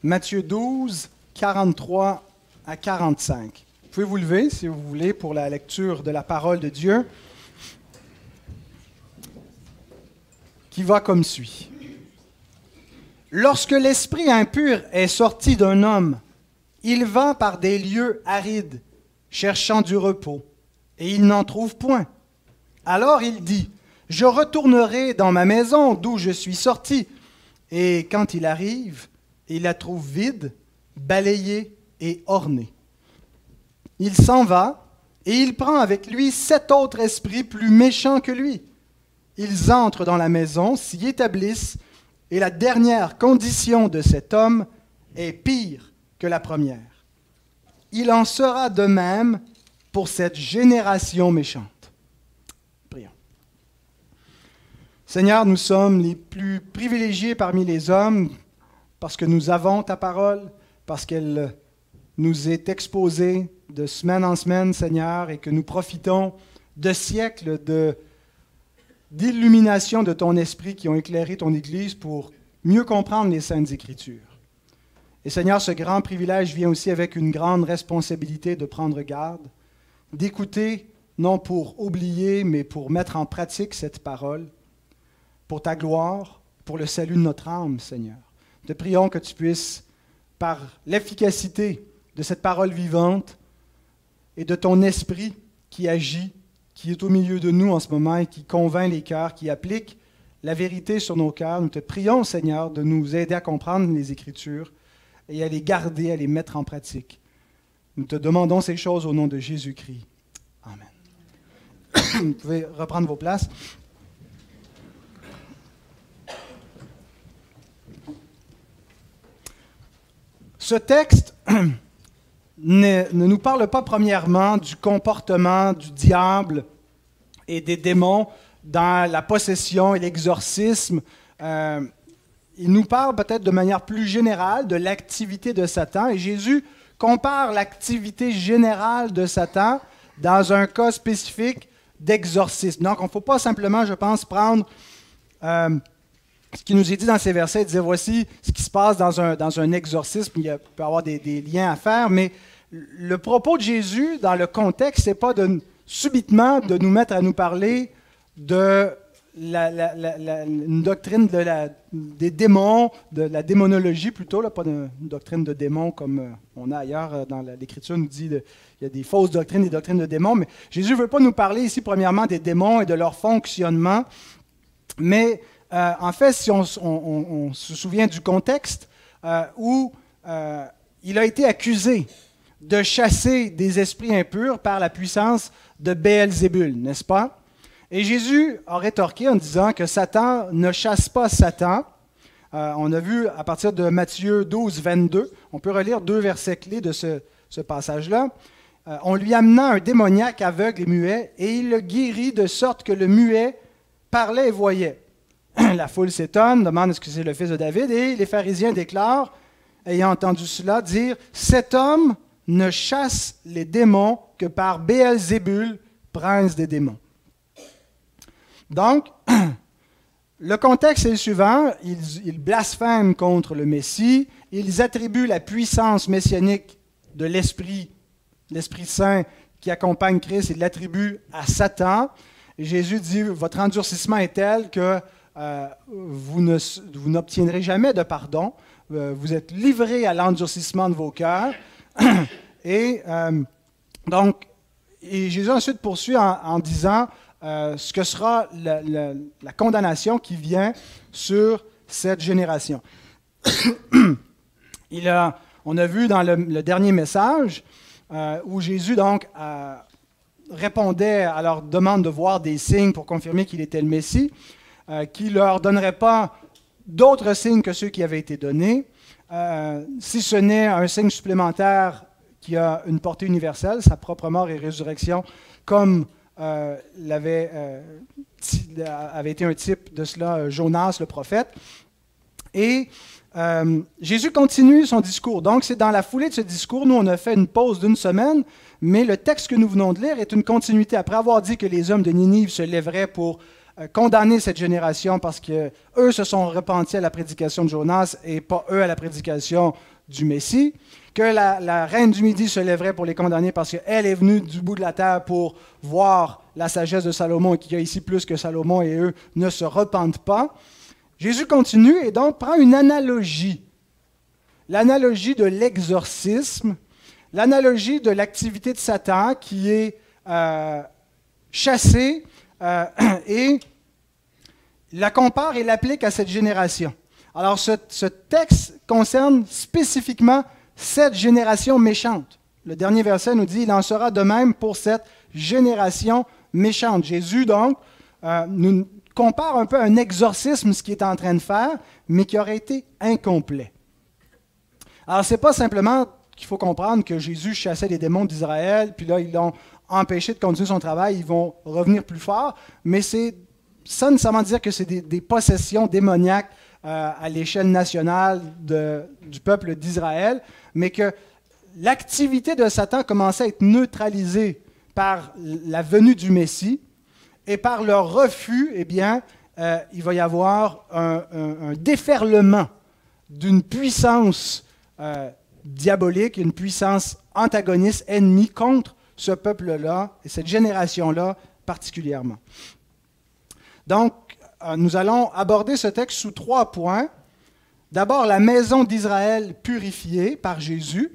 Matthieu 12, 43 à 45. Vous pouvez vous lever, si vous voulez, pour la lecture de la parole de Dieu, qui va comme suit. Lorsque l'esprit impur est sorti d'un homme, il va par des lieux arides, cherchant du repos, et il n'en trouve point. Alors il dit, « Je retournerai dans ma maison d'où je suis sorti. » Et quand il arrive, il la trouve vide, balayée et ornée. Il s'en va, et il prend avec lui 7 autres esprits plus méchants que lui. Ils entrent dans la maison, s'y établissent, et la dernière condition de cet homme est pire que la première. Il en sera de même pour cette génération méchante. Prions. Seigneur, nous sommes les plus privilégiés parmi les hommes parce que nous avons ta parole, parce qu'elle nous est exposée de semaine en semaine, Seigneur, et que nous profitons de siècles d'illumination de ton esprit qui ont éclairé ton Église pour mieux comprendre les Saintes Écritures. Et Seigneur, ce grand privilège vient aussi avec une grande responsabilité de prendre garde, d'écouter, non pour oublier, mais pour mettre en pratique cette parole, pour ta gloire, pour le salut de notre âme, Seigneur. Te prions que tu puisses, par l'efficacité de cette parole vivante et de ton esprit qui agit, qui est au milieu de nous en ce moment et qui convainc les cœurs, qui applique la vérité sur nos cœurs. Nous te prions, Seigneur, de nous aider à comprendre les Écritures et à les garder, à les mettre en pratique. Nous te demandons ces choses au nom de Jésus-Christ. Amen. Vous pouvez reprendre vos places. Ce texte ne nous parle pas premièrement du comportement du diable et des démons dans la possession et l'exorcisme. Il nous parle peut-être de manière plus générale de l'activité de Satan. Et Jésus compare l'activité générale de Satan dans un cas spécifique d'exorcisme. Donc, on ne faut pas simplement, je pense, prendre ce qui nous est dit dans ces versets et dire voici ce qui se passe dans un exorcisme. Il peut y avoir des liens à faire, mais le propos de Jésus dans le contexte, ce n'est pas subitement de nous mettre à nous parler de une doctrine des démons, de la démonologie plutôt, là, pas une doctrine de démons comme on a ailleurs dans l'Écriture, nous dit qu'il y a des fausses doctrines, des doctrines de démons, mais Jésus ne veut pas nous parler ici premièrement des démons et de leur fonctionnement, mais en fait, si on se souvient du contexte où il a été accusé de chasser des esprits impurs par la puissance de Béelzébul, n'est-ce pas? Et Jésus a rétorqué en disant que Satan ne chasse pas Satan. On a vu à partir de Matthieu 12, 22, on peut relire 2 versets clés de ce passage-là. On lui amena un démoniaque aveugle et muet, et il le guérit de sorte que le muet parlait et voyait. La foule s'étonne, demande est-ce que c'est le fils de David, et les pharisiens déclarent, ayant entendu cela, dire « Cet homme ne chasse les démons que par Béelzébul, prince des démons. » Donc, le contexte est le suivant, ils blasphèment contre le Messie, ils attribuent la puissance messianique de l'Esprit Saint qui accompagne Christ, ils l'attribuent à Satan. Et Jésus dit, votre endurcissement est tel que vous n'obtiendrez jamais de pardon, vous êtes livrés à l'endurcissement de vos cœurs. Et Jésus ensuite poursuit en disant ce que sera la condamnation qui vient sur cette génération. On a vu dans le dernier message où Jésus donc répondait à leur demande de voir des signes pour confirmer qu'il était le Messie, qu'il ne leur donnerait pas d'autres signes que ceux qui avaient été donnés, si ce n'est un signe supplémentaire qui a une portée universelle, sa propre mort et résurrection, comme avait été un type de cela Jonas le prophète. Et Jésus continue son discours. Donc c'est dans la foulée de ce discours, nous on a fait une pause d'1 semaine, mais le texte que nous venons de lire est une continuité. Après avoir dit que les hommes de Ninive se lèveraient pour condamner cette génération parce qu'eux se sont repentis à la prédication de Jonas et pas eux à la prédication du Messie, que la reine du Midi se lèverait pour les condamner parce qu'elle est venue du bout de la terre pour voir la sagesse de Salomon et qu'il y a ici plus que Salomon et eux ne se repentent pas. Jésus continue et donc prend une analogie. L'analogie de l'exorcisme, l'analogie de l'activité de Satan qui est chassé et la compare et l'applique à cette génération. Alors, ce texte concerne spécifiquement cette génération méchante. Le dernier verset nous dit « Il en sera de même pour cette génération méchante ». Jésus, donc, nous compare un peu à un exorcisme, ce qu'il est en train de faire, mais qui aurait été incomplet. Alors, ce n'est pas simplement qu'il faut comprendre que Jésus chassait les démons d'Israël, puis là, ils l'ont empêché de continuer son travail, ils vont revenir plus fort, mais c'est ça nécessairement dire que c'est des possessions démoniaques à l'échelle nationale du peuple d'Israël, mais que l'activité de Satan commençait à être neutralisée par la venue du Messie, et par leur refus, eh bien, il va y avoir un déferlement d'une puissance diabolique, une puissance antagoniste, ennemie contre ce peuple-là et cette génération-là particulièrement. Donc, nous allons aborder ce texte sous 3 points. D'abord, la maison d'Israël purifiée par Jésus.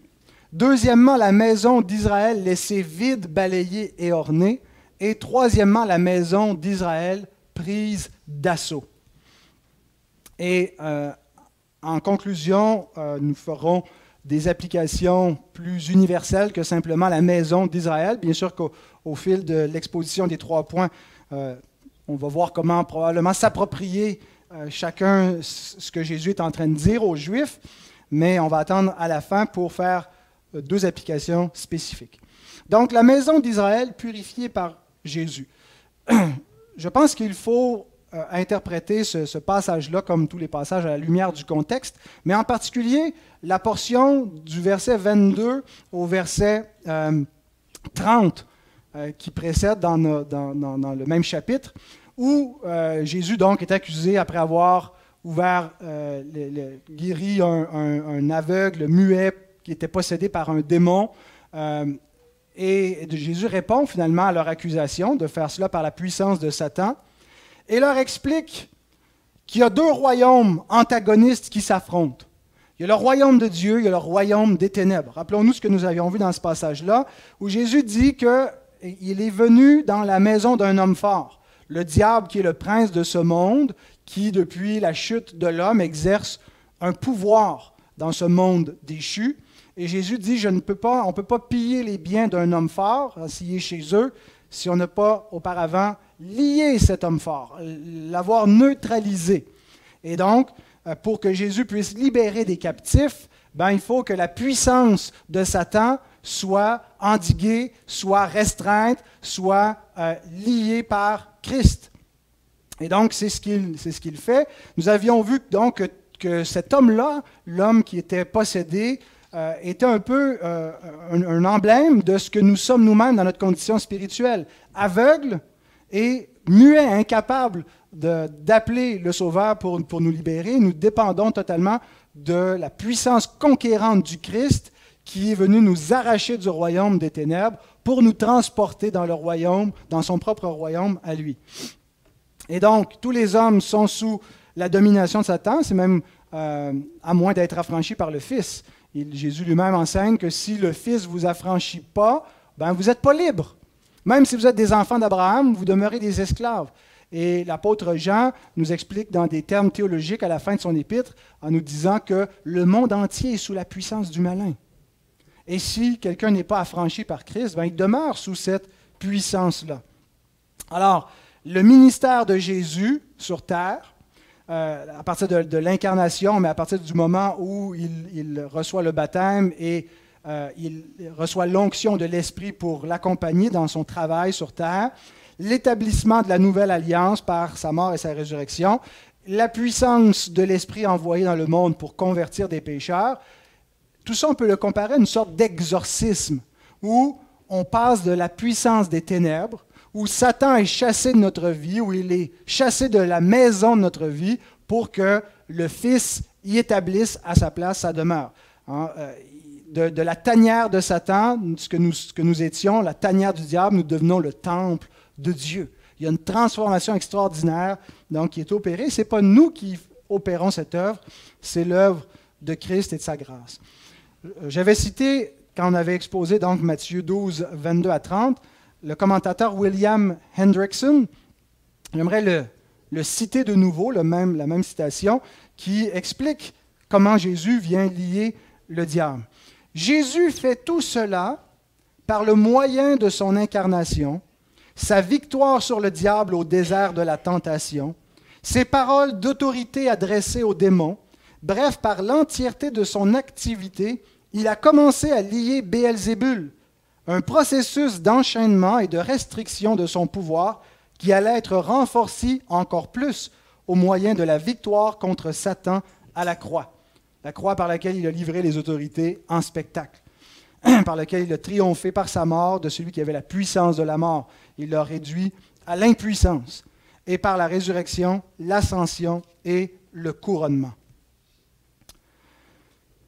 Deuxièmement, la maison d'Israël laissée vide, balayée et ornée. Et troisièmement, la maison d'Israël prise d'assaut. Et en conclusion, nous ferons des applications plus universelles que simplement la maison d'Israël. Bien sûr qu'au fil de l'exposition des 3 points, on va voir comment probablement s'approprier chacun ce que Jésus est en train de dire aux Juifs, mais on va attendre à la fin pour faire 2 applications spécifiques. Donc, la maison d'Israël purifiée par Jésus. Je pense qu'il faut interpréter ce passage-là comme tous les passages à la lumière du contexte, mais en particulier la portion du verset 22 au verset 30 qui précède dans le même chapitre, où Jésus donc est accusé après avoir guéri un aveugle muet qui était possédé par un démon. Et Jésus répond finalement à leur accusation de faire cela par la puissance de Satan et leur explique qu'il y a 2 royaumes antagonistes qui s'affrontent. Il y a le royaume de Dieu, il y a le royaume des ténèbres. Rappelons-nous ce que nous avions vu dans ce passage-là, où Jésus dit qu'il est venu dans la maison d'un homme fort, le diable qui est le prince de ce monde, qui depuis la chute de l'homme exerce un pouvoir dans ce monde déchu. Et Jésus dit, on ne peut pas piller les biens d'un homme fort, s'il est chez eux, si on n'a pas auparavant lié cet homme fort, l'avoir neutralisé. Et donc, pour que Jésus puisse libérer des captifs, il faut que la puissance de Satan soit endiguée, soit restreinte, soit liée par Christ. Et donc, c'est ce qu'il fait. Nous avions vu donc que cet homme-là, l'homme qui était possédé, était un peu un emblème de ce que nous sommes nous-mêmes dans notre condition spirituelle, aveugle et muet, incapable d'appeler le Sauveur pour nous libérer. Nous dépendons totalement de la puissance conquérante du Christ qui est venu nous arracher du royaume des ténèbres pour nous transporter dans le royaume, dans son propre royaume à lui. Et donc, tous les hommes sont sous la domination de Satan, c'est même à moins d'être affranchis par le Fils. Jésus lui-même enseigne que si le Fils ne vous affranchit pas, vous n'êtes pas libre. Même si vous êtes des enfants d'Abraham, vous demeurez des esclaves. Et l'apôtre Jean nous explique dans des termes théologiques à la fin de son épître, en nous disant que le monde entier est sous la puissance du malin. Et si quelqu'un n'est pas affranchi par Christ, il demeure sous cette puissance-là. Alors, le ministère de Jésus sur terre, à partir de l'incarnation, mais à partir du moment où il reçoit le baptême et il reçoit l'onction de l'Esprit pour l'accompagner dans son travail sur terre, l'établissement de la nouvelle alliance par sa mort et sa résurrection, la puissance de l'Esprit envoyé dans le monde pour convertir des pécheurs, tout ça on peut le comparer à une sorte d'exorcisme où on passe de la puissance des ténèbres, où Satan est chassé de notre vie, où il est chassé de la maison de notre vie pour que le Fils y établisse à sa place sa demeure. De la tanière de Satan, ce que nous étions, la tanière du diable, nous devenons le temple de Dieu. Il y a une transformation extraordinaire donc, qui est opérée. Ce n'est pas nous qui opérons cette œuvre, c'est l'œuvre de Christ et de sa grâce. J'avais cité, quand on avait exposé donc Matthieu 12, 22 à 30, le commentateur William Hendrickson. J'aimerais le citer de nouveau, la même citation, qui explique comment Jésus vient lier le diable. Jésus fait tout cela par le moyen de son incarnation, sa victoire sur le diable au désert de la tentation, ses paroles d'autorité adressées aux démons, bref, par l'entièreté de son activité, il a commencé à lier Béelzébul, un processus d'enchaînement et de restriction de son pouvoir qui allait être renforcé encore plus au moyen de la victoire contre Satan à la croix par laquelle il a livré les autorités en spectacle, par laquelle il a triomphé par sa mort de celui qui avait la puissance de la mort. Il l'a réduit à l'impuissance, et par la résurrection, l'ascension et le couronnement.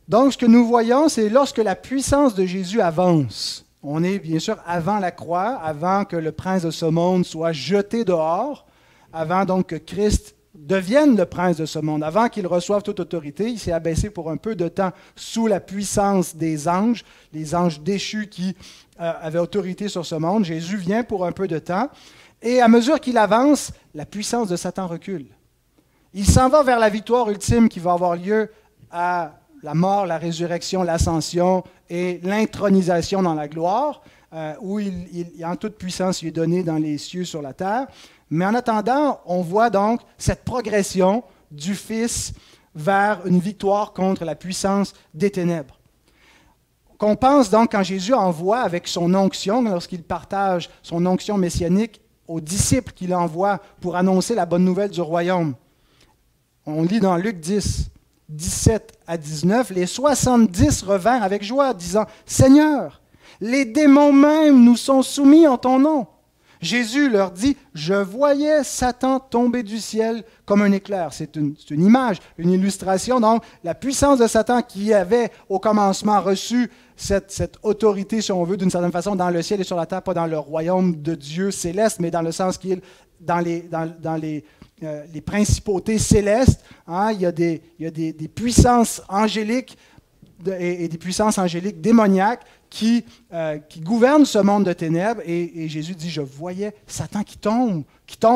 Donc, ce que nous voyons, c'est lorsque la puissance de Jésus avance. On est bien sûr avant la croix, avant que le prince de ce monde soit jeté dehors, avant donc que Christ devienne le prince de ce monde, avant qu'il reçoive toute autorité. Il s'est abaissé pour un peu de temps sous la puissance des anges, les anges déchus qui avaient autorité sur ce monde. Jésus vient pour un peu de temps, et à mesure qu'il avance, la puissance de Satan recule. Il s'en va vers la victoire ultime qui va avoir lieu à la mort, la résurrection, l'ascension et l'intronisation dans la gloire, où en toute puissance, il est donné dans les cieux, sur la terre. Mais en attendant, on voit donc cette progression du Fils vers une victoire contre la puissance des ténèbres. Qu'on pense donc quand Jésus envoie avec son onction, lorsqu'il partage son onction messianique aux disciples qu'il envoie pour annoncer la bonne nouvelle du royaume. On lit dans Luc 10, 17 à 19, les 70 revinrent avec joie, disant « Seigneur, les démons même nous sont soumis en ton nom. » Jésus leur dit « Je voyais Satan tomber du ciel comme un éclair. » C'est une image, une illustration. Donc, la puissance de Satan qui avait au commencement reçu cette autorité, si on veut, d'une certaine façon, dans le ciel et sur la terre, pas dans le royaume de Dieu céleste, mais dans le sens qu'il est dans les principautés célestes. Il y a des puissances angéliques et des puissances angéliques démoniaques qui gouvernent ce monde de ténèbres. Et Jésus dit, je voyais Satan qui tombe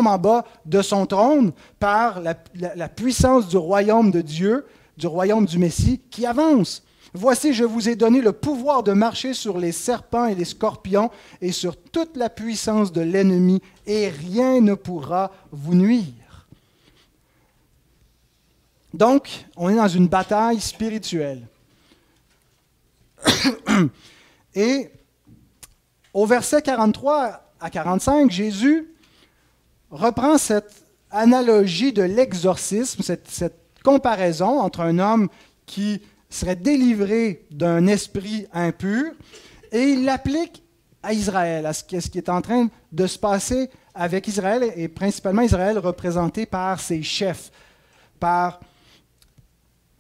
en bas de son trône par la puissance du royaume de Dieu, du royaume du Messie, qui avance. Voici, je vous ai donné le pouvoir de marcher sur les serpents et les scorpions et sur toute la puissance de l'ennemi, et rien ne pourra vous nuire. Donc, on est dans une bataille spirituelle. Et au verset 43 à 45, Jésus reprend cette analogie de l'exorcisme, cette comparaison entre un homme qui serait délivré d'un esprit impur, et il l'applique à Israël, à ce qui est en train de se passer avec Israël, et principalement Israël représenté par ses chefs, par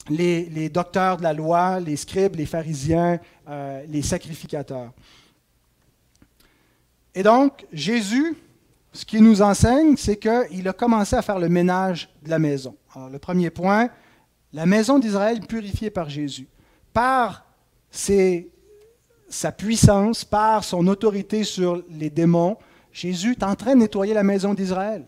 les docteurs de la loi, les scribes, les pharisiens, les sacrificateurs. Et donc, Jésus, ce qu'il nous enseigne, c'est qu'il a commencé à faire le ménage de la maison. Alors, le premier point, la maison d'Israël purifiée par Jésus, par sa puissance, par son autorité sur les démons. Jésus est en train de nettoyer la maison d'Israël.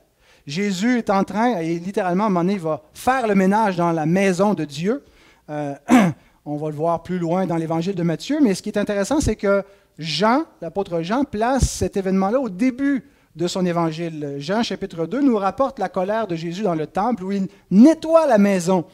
Jésus est en train, et littéralement, à un moment donné, il va faire le ménage dans la maison de Dieu. On va le voir plus loin dans l'évangile de Matthieu, mais ce qui est intéressant, c'est que Jean, l'apôtre Jean, place cet événement-là au début de son évangile. Jean, chapitre 2, nous rapporte la colère de Jésus dans le temple où il nettoie la maison.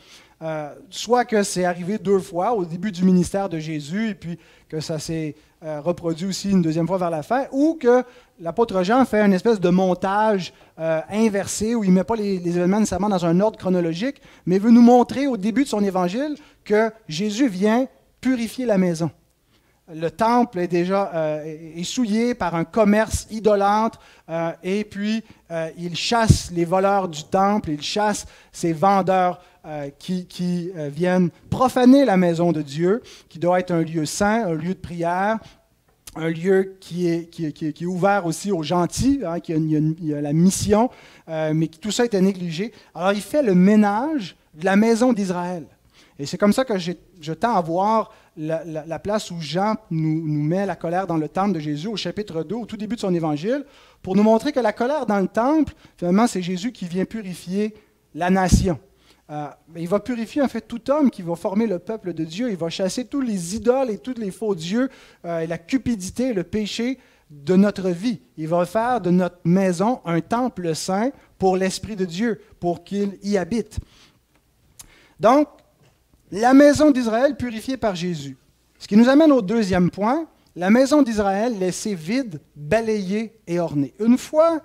Soit que c'est arrivé 2 fois au début du ministère de Jésus et puis que ça s'est reproduit aussi une 2e fois vers la fin, ou que l'apôtre Jean fait une espèce de montage inversé où il ne met pas les événements nécessairement dans un ordre chronologique, mais veut nous montrer au début de son évangile que Jésus vient purifier la maison. le temple est déjà est souillé par un commerce idolâtre, et puis il chasse les voleurs du temple, il chasse ces vendeurs qui viennent profaner la maison de Dieu, qui doit être un lieu saint, un lieu de prière, un lieu qui est ouvert aussi aux gentils, hein, il y a la mission, mais tout ça était négligé. Alors il fait le ménage de la maison d'Israël. Et c'est comme ça que je tends à voir la place où Jean nous met la colère dans le temple de Jésus au chapitre 2, au tout début de son évangile, pour nous montrer que la colère dans le temple, finalement, c'est Jésus qui vient purifier la nation. Il va purifier en fait tout homme qui va former le peuple de Dieu. Il va chasser tous les idoles et tous les faux dieux, et la cupidité, le péché de notre vie. Il va faire de notre maison un temple saint pour l'Esprit de Dieu, pour qu'il y habite. Donc, la maison d'Israël purifiée par Jésus. Ce qui nous amène au deuxième point, la maison d'Israël laissée vide, balayée et ornée. Une fois,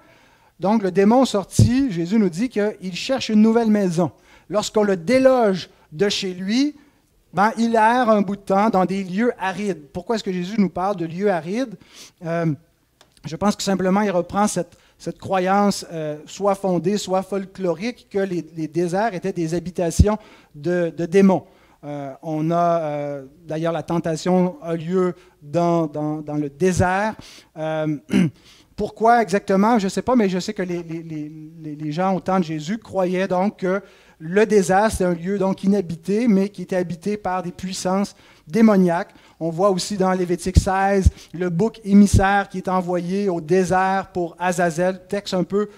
donc, le démon sorti, Jésus nous dit qu'il cherche une nouvelle maison. Lorsqu'on le déloge de chez lui, il erre un bout de temps dans des lieux arides. Pourquoi est-ce que Jésus nous parle de lieux arides? Je pense que simplement il reprend cette croyance soit fondée, soit folklorique, que les déserts étaient des habitations de démons. On a d'ailleurs la tentation a lieu dans le désert. Pourquoi exactement? Je ne sais pas, mais je sais que les gens au temps de Jésus croyaient donc que le désert, c'est un lieu donc inhabité, mais qui était habité par des puissances démoniaques. On voit aussi dans Lévitique 16 le bouc émissaire qui est envoyé au désert pour Azazel, texte un peu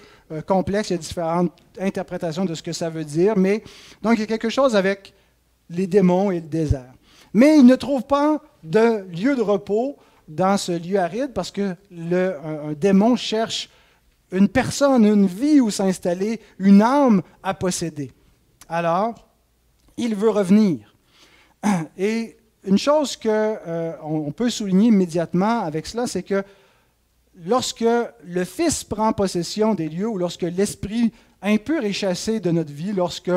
complexe, il y a différentes interprétations de ce que ça veut dire, mais donc il y a quelque chose avec les démons et le désert. Mais il ne trouve pas de lieu de repos dans ce lieu aride parce que un démon cherche une personne, une vie où s'installer, une âme à posséder. Alors, il veut revenir. Et une chose qu'on peut souligner immédiatement avec cela, c'est que lorsque le Fils prend possession des lieux ou lorsque l'esprit impur est chassé de notre vie, lorsque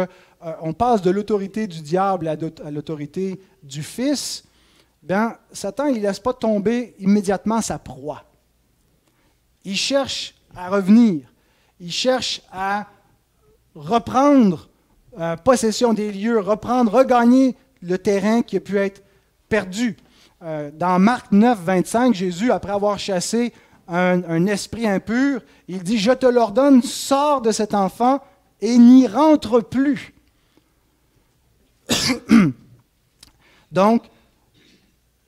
on passe de l'autorité du diable à l'autorité du Fils, Satan il ne laisse pas tomber immédiatement sa proie. Il cherche à revenir. Il cherche à reprendre possession des lieux, regagner le terrain qui a pu être perdu. Dans Marc 9, 25, Jésus, après avoir chassé un esprit impur, il dit « Je te l'ordonne, sors de cet enfant et n'y rentre plus. » Donc,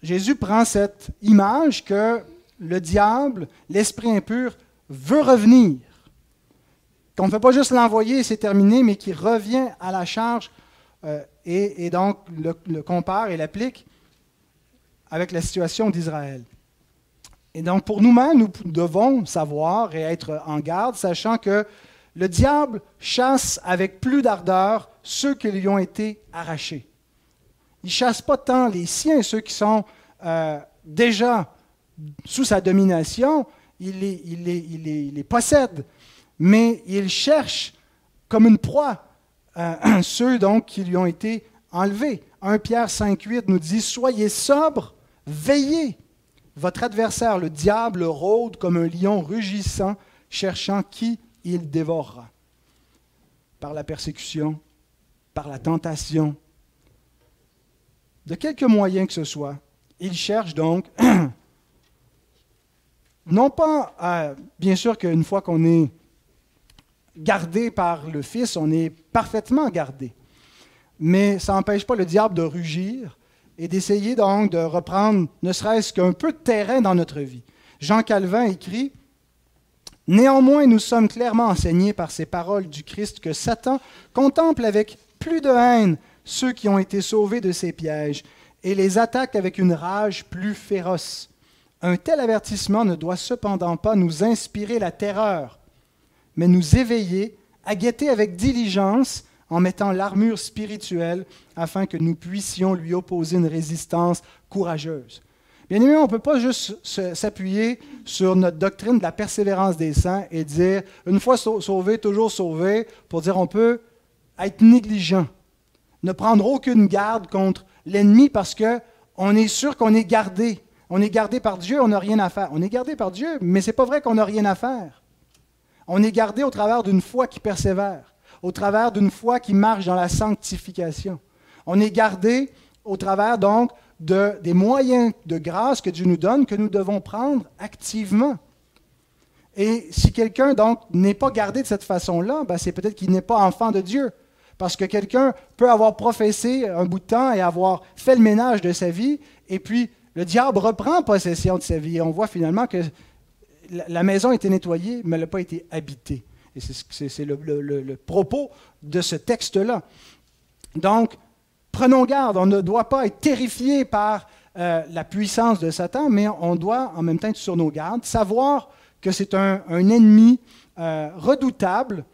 Jésus prend cette image que le diable, l'esprit impur, veut revenir. Qu'on ne fait pas juste l'envoyer et c'est terminé, mais qui revient à la charge et donc le compare et l'applique avec la situation d'Israël. Et donc pour nous-mêmes, nous devons savoir et être en garde, sachant que le diable chasse avec plus d'ardeur ceux qui lui ont été arrachés. Il ne chasse pas tant les siens, ceux qui sont déjà sous sa domination, il les possède. Mais il cherche comme une proie ceux donc qui lui ont été enlevés. 1 Pierre 5,8 nous dit « Soyez sobres, veillez. Votre adversaire, le diable, rôde comme un lion rugissant, cherchant qui il dévorera. » Par la persécution, par la tentation, de quelque moyen que ce soit, il cherche donc, non pas, bien sûr qu'une fois qu'on est gardé par le Fils, on est parfaitement gardé. Mais ça n'empêche pas le diable de rugir et d'essayer donc de reprendre ne serait-ce qu'un peu de terrain dans notre vie. Jean Calvin écrit « Néanmoins, nous sommes clairement enseignés par ces paroles du Christ que Satan contemple avec plus de haine ceux qui ont été sauvés de ses pièges et les attaque avec une rage plus féroce. Un tel avertissement ne doit cependant pas nous inspirer la terreur, mais nous éveiller à guetter avec diligence en mettant l'armure spirituelle afin que nous puissions lui opposer une résistance courageuse. » Bien aimé, on ne peut pas juste s'appuyer sur notre doctrine de la persévérance des saints et dire « une fois sauvé, toujours sauvé », pour dire on peut être négligent, ne prendre aucune garde contre l'ennemi parce qu'on est sûr qu'on est gardé. On est gardé par Dieu, on n'a rien à faire. On est gardé par Dieu, mais ce n'est pas vrai qu'on n'a rien à faire. On est gardé au travers d'une foi qui persévère, au travers d'une foi qui marche dans la sanctification. On est gardé au travers donc des moyens de grâce que Dieu nous donne, que nous devons prendre activement. Et si quelqu'un donc n'est pas gardé de cette façon-là, ben c'est peut-être qu'il n'est pas enfant de Dieu. Parce que quelqu'un peut avoir professé un bout de temps et avoir fait le ménage de sa vie, et puis le diable reprend possession de sa vie. Et on voit finalement que la maison a été nettoyée, mais elle n'a pas été habitée. Et c'est le propos de ce texte-là. Donc, prenons garde, on ne doit pas être terrifié par la puissance de Satan, mais on doit en même temps être sur nos gardes, savoir que c'est un ennemi redoutable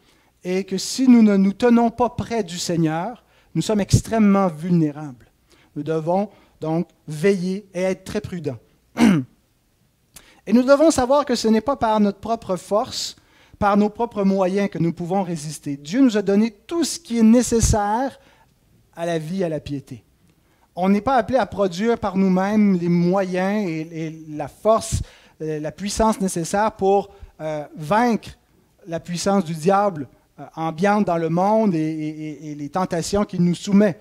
et que si nous ne nous tenons pas près du Seigneur, nous sommes extrêmement vulnérables. Nous devons donc veiller et être très prudents. Et nous devons savoir que ce n'est pas par notre propre force, par nos propres moyens que nous pouvons résister. Dieu nous a donné tout ce qui est nécessaire à la vie, à la piété. On n'est pas appelé à produire par nous-mêmes les moyens et la force, la puissance nécessaire pour vaincre la puissance du diable ambiante dans le monde et les tentations qu'il nous soumet.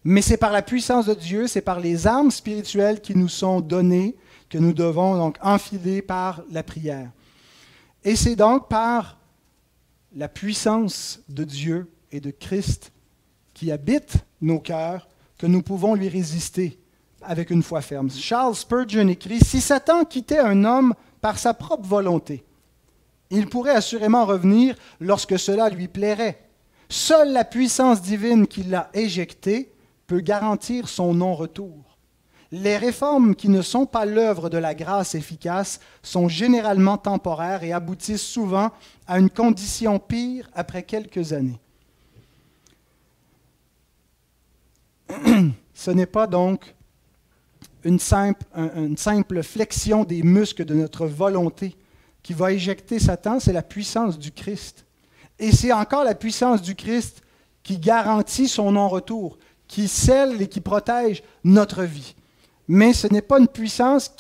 Mais c'est par la puissance de Dieu, c'est par les armes spirituelles qui nous sont données que nous devons donc enfiler par la prière. Et c'est donc par la puissance de Dieu et de Christ qui habite nos cœurs que nous pouvons lui résister avec une foi ferme. Charles Spurgeon écrit « Si Satan quittait un homme par sa propre volonté, il pourrait assurément revenir lorsque cela lui plairait. Seule la puissance divine qui l'a éjecté peut garantir son non-retour. Les réformes qui ne sont pas l'œuvre de la grâce efficace sont généralement temporaires et aboutissent souvent à une condition pire après quelques années. » Ce n'est pas donc une simple flexion des muscles de notre volonté qui va éjecter Satan, c'est la puissance du Christ. Et c'est encore la puissance du Christ qui garantit son non-retour, qui scelle et qui protège notre vie. Mais ce n'est pas une puissance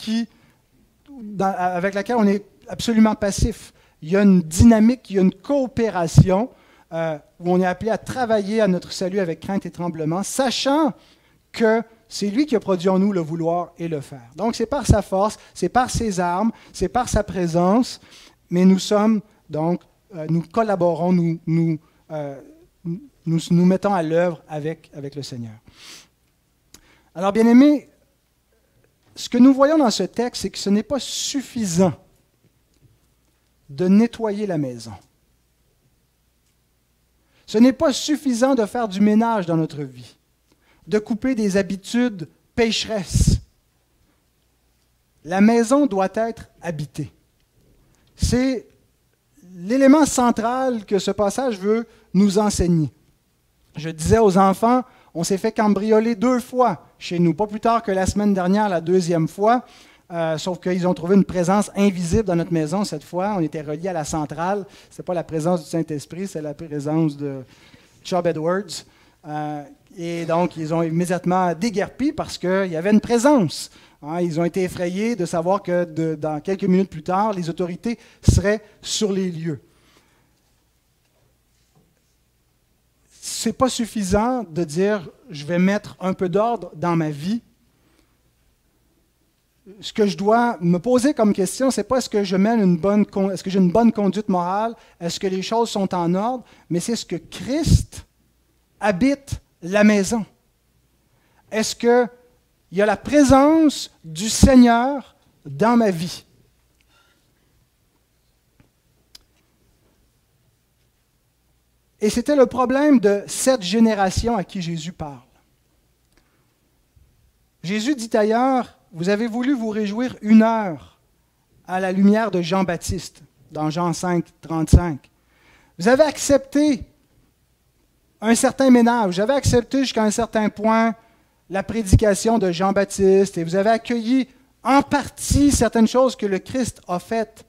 avec laquelle on est absolument passif. Il y a une dynamique, il y a une coopération où on est appelé à travailler à notre salut avec crainte et tremblement, sachant que c'est lui qui a produit en nous le vouloir et le faire. Donc c'est par sa force, c'est par ses armes, c'est par sa présence, mais nous sommes donc, nous collaborons, nous mettons à l'œuvre avec le Seigneur. Alors bien aimés, ce que nous voyons dans ce texte, c'est que ce n'est pas suffisant de nettoyer la maison. Ce n'est pas suffisant de faire du ménage dans notre vie, de couper des habitudes pécheresses. La maison doit être habitée. C'est l'élément central que ce passage veut nous enseigner. Je disais aux enfants, on s'est fait cambrioler 2 fois chez nous, pas plus tard que la semaine dernière, la 2e fois, sauf qu'ils ont trouvé une présence invisible dans notre maison cette fois. On était reliés à la centrale. Ce n'était pas la présence du Saint-Esprit, c'est la présence de Chubb Edwards. Et donc, ils ont immédiatement déguerpi parce qu'il y avait une présence. Ils ont été effrayés de savoir que dans quelques minutes plus tard, les autorités seraient sur les lieux. Ce n'est pas suffisant de dire « je vais mettre un peu d'ordre dans ma vie ». Ce que je dois me poser comme question, ce n'est pas est-ce que j'ai une bonne conduite morale, est-ce que les choses sont en ordre, mais c'est ce que Christ habite la maison. Est-ce qu'il y a la présence du Seigneur dans ma vie? Et c'était le problème de cette génération à qui Jésus parle. Jésus dit ailleurs, vous avez voulu vous réjouir 1 heure à la lumière de Jean-Baptiste, dans Jean 5, 35. Vous avez accepté un certain ménage, vous avez accepté jusqu'à un certain point la prédication de Jean-Baptiste et vous avez accueilli en partie certaines choses que le Christ a faites.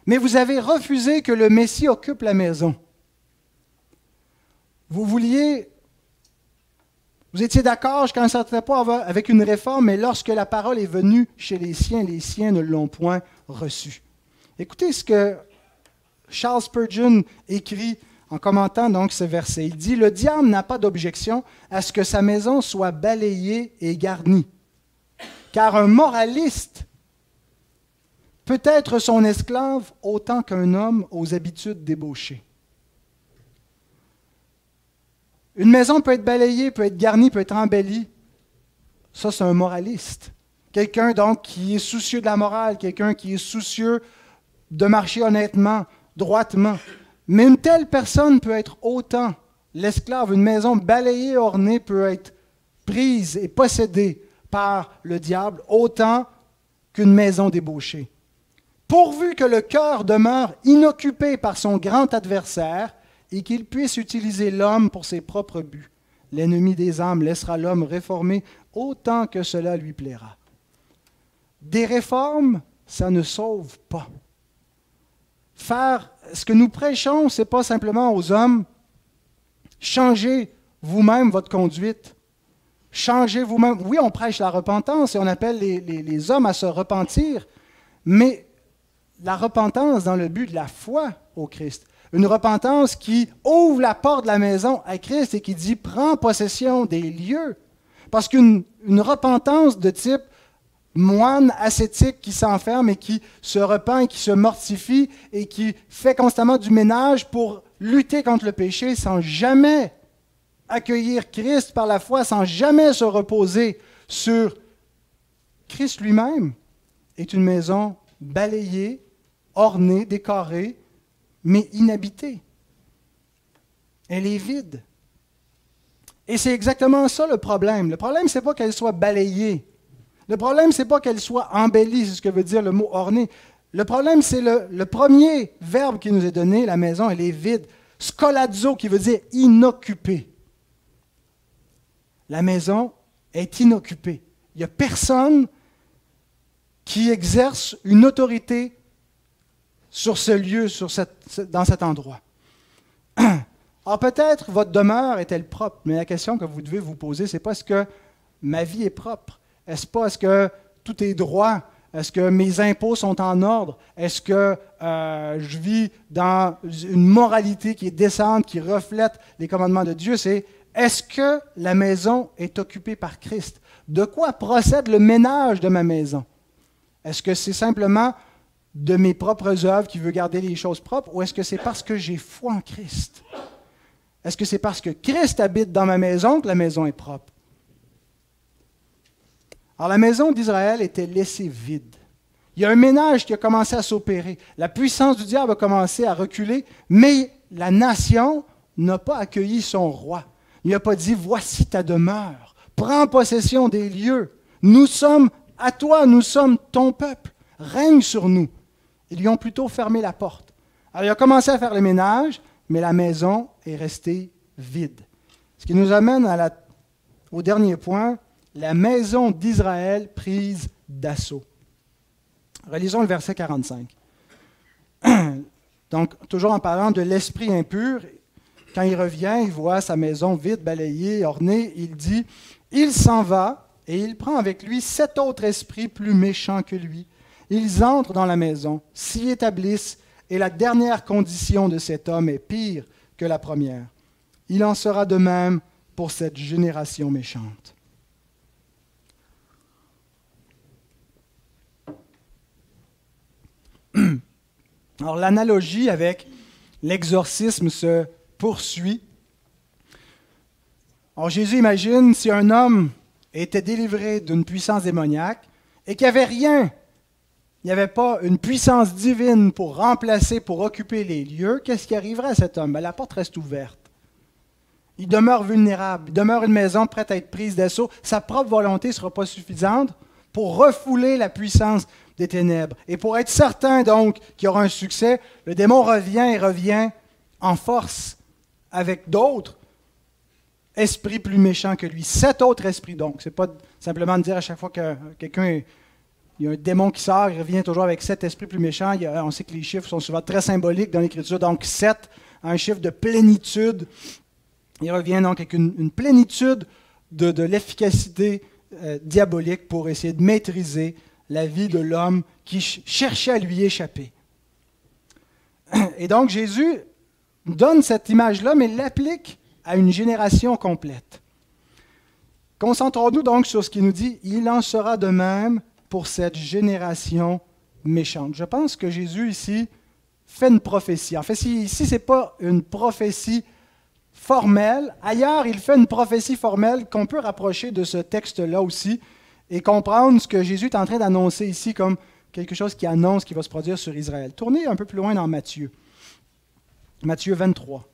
Mais vous avez refusé que le Messie occupe la maison. Vous vouliez Vous étiez d'accord jusqu'à un certain point avec une réforme, mais lorsque la parole est venue chez les siens ne l'ont point reçue. Écoutez ce que Charles Spurgeon écrit en commentant donc ce verset. Il dit « Le diable n'a pas d'objection à ce que sa maison soit balayée et garnie, car un moraliste peut être son esclave autant qu'un homme aux habitudes débauchées. » Une maison peut être balayée, peut être garnie, peut être embellie. Ça, c'est un moraliste. Quelqu'un donc qui est soucieux de la morale, quelqu'un qui est soucieux de marcher honnêtement, droitement. Mais une telle personne peut être autant l'esclave. Une maison balayée, ornée, peut être prise et possédée par le diable autant qu'une maison débauchée. Pourvu que le cœur demeure inoccupé par son grand adversaire et qu'il puisse utiliser l'homme pour ses propres buts, l'ennemi des âmes laissera l'homme réformer autant que cela lui plaira. Des réformes, ça ne sauve pas. Faire ce que nous prêchons, ce n'est pas simplement aux hommes. Changez vous-même votre conduite. Changez vous-même. Oui, on prêche la repentance et on appelle les hommes à se repentir, mais la repentance dans le but de la foi au Christ. Une repentance qui ouvre la porte de la maison à Christ et qui dit « Prends possession des lieux ». Parce qu'une repentance de type moine ascétique qui s'enferme et qui se repent et qui se mortifie et qui fait constamment du ménage pour lutter contre le péché sans jamais accueillir Christ par la foi, sans jamais se reposer sur Christ lui-même, est une maison balayée, ornée, décorée, mais inhabitée. Elle est vide. Et c'est exactement ça le problème. Le problème, ce n'est pas qu'elle soit balayée. Le problème, ce n'est pas qu'elle soit embellie, c'est ce que veut dire le mot ornée. Le problème, c'est le premier verbe qui nous est donné, la maison, elle est vide. Skolazo, qui veut dire inoccupée. La maison est inoccupée. Il n'y a personne qui exerce une autorité sur ce lieu, dans cet endroit. Alors peut-être votre demeure est-elle propre, mais la question que vous devez vous poser, c'est pas est-ce que ma vie est propre? Est-ce que tout est droit? Est-ce que mes impôts sont en ordre? Est-ce que je vis dans une moralité qui est décente, qui reflète les commandements de Dieu? C'est est-ce que la maison est occupée par Christ? De quoi procède le ménage de ma maison? Est-ce que c'est simplement de mes propres œuvres qui veut garder les choses propres, ou est-ce que c'est parce que j'ai foi en Christ? Est-ce que c'est parce que Christ habite dans ma maison que la maison est propre? Alors la maison d'Israël était laissée vide. Il y a un ménage qui a commencé à s'opérer. La puissance du diable a commencé à reculer, mais la nation n'a pas accueilli son roi. Il n'a pas dit « Voici ta demeure, prends possession des lieux. Nous sommes à toi, nous sommes ton peuple. Règne sur nous. » Ils lui ont plutôt fermé la porte. Alors, il a commencé à faire le ménage, mais la maison est restée vide. Ce qui nous amène au dernier point, la maison d'Israël prise d'assaut. Relisons le verset 45. Donc, toujours en parlant de l'esprit impur, quand il revient, il voit sa maison vide, balayée, ornée, il dit « Il s'en va et il prend avec lui 7 autres esprits plus méchants que lui. Ils entrent dans la maison, s'y établissent, et la dernière condition de cet homme est pire que la première. Il en sera de même pour cette génération méchante. » Alors l'analogie avec l'exorcisme se poursuit. Alors Jésus imagine si un homme était délivré d'une puissance démoniaque et qu'il n'y avait rien, il n'y avait pas une puissance divine pour remplacer, pour occuper les lieux, qu'est-ce qui arriverait à cet homme? La porte reste ouverte. Il demeure vulnérable, il demeure une maison prête à être prise d'assaut. Sa propre volonté ne sera pas suffisante pour refouler la puissance des ténèbres. Et pour être certain donc qu'il y aura un succès, le démon revient et revient en force avec d'autres esprits plus méchants que lui. 7 autres esprits donc. Ce n'est pas simplement de dire à chaque fois que quelqu'un... Il y a un démon qui sort, il revient toujours avec 7 esprits plus méchants. On sait que les chiffres sont souvent très symboliques dans l'Écriture. Donc 7, un chiffre de plénitude. Il revient donc avec une plénitude de l'efficacité diabolique pour essayer de maîtriser la vie de l'homme qui cherchait à lui échapper. Et donc Jésus donne cette image-là, mais l'applique à une génération complète. Concentrons-nous donc sur ce qu'il nous dit. Il en sera de même pour cette génération méchante. Je pense que Jésus ici fait une prophétie. En fait, ici, ce n'est pas une prophétie formelle. Ailleurs, il fait une prophétie formelle qu'on peut rapprocher de ce texte-là aussi et comprendre ce que Jésus est en train d'annoncer ici comme quelque chose qui annonce qui va se produire sur Israël. Tournez un peu plus loin dans Matthieu. Matthieu 23.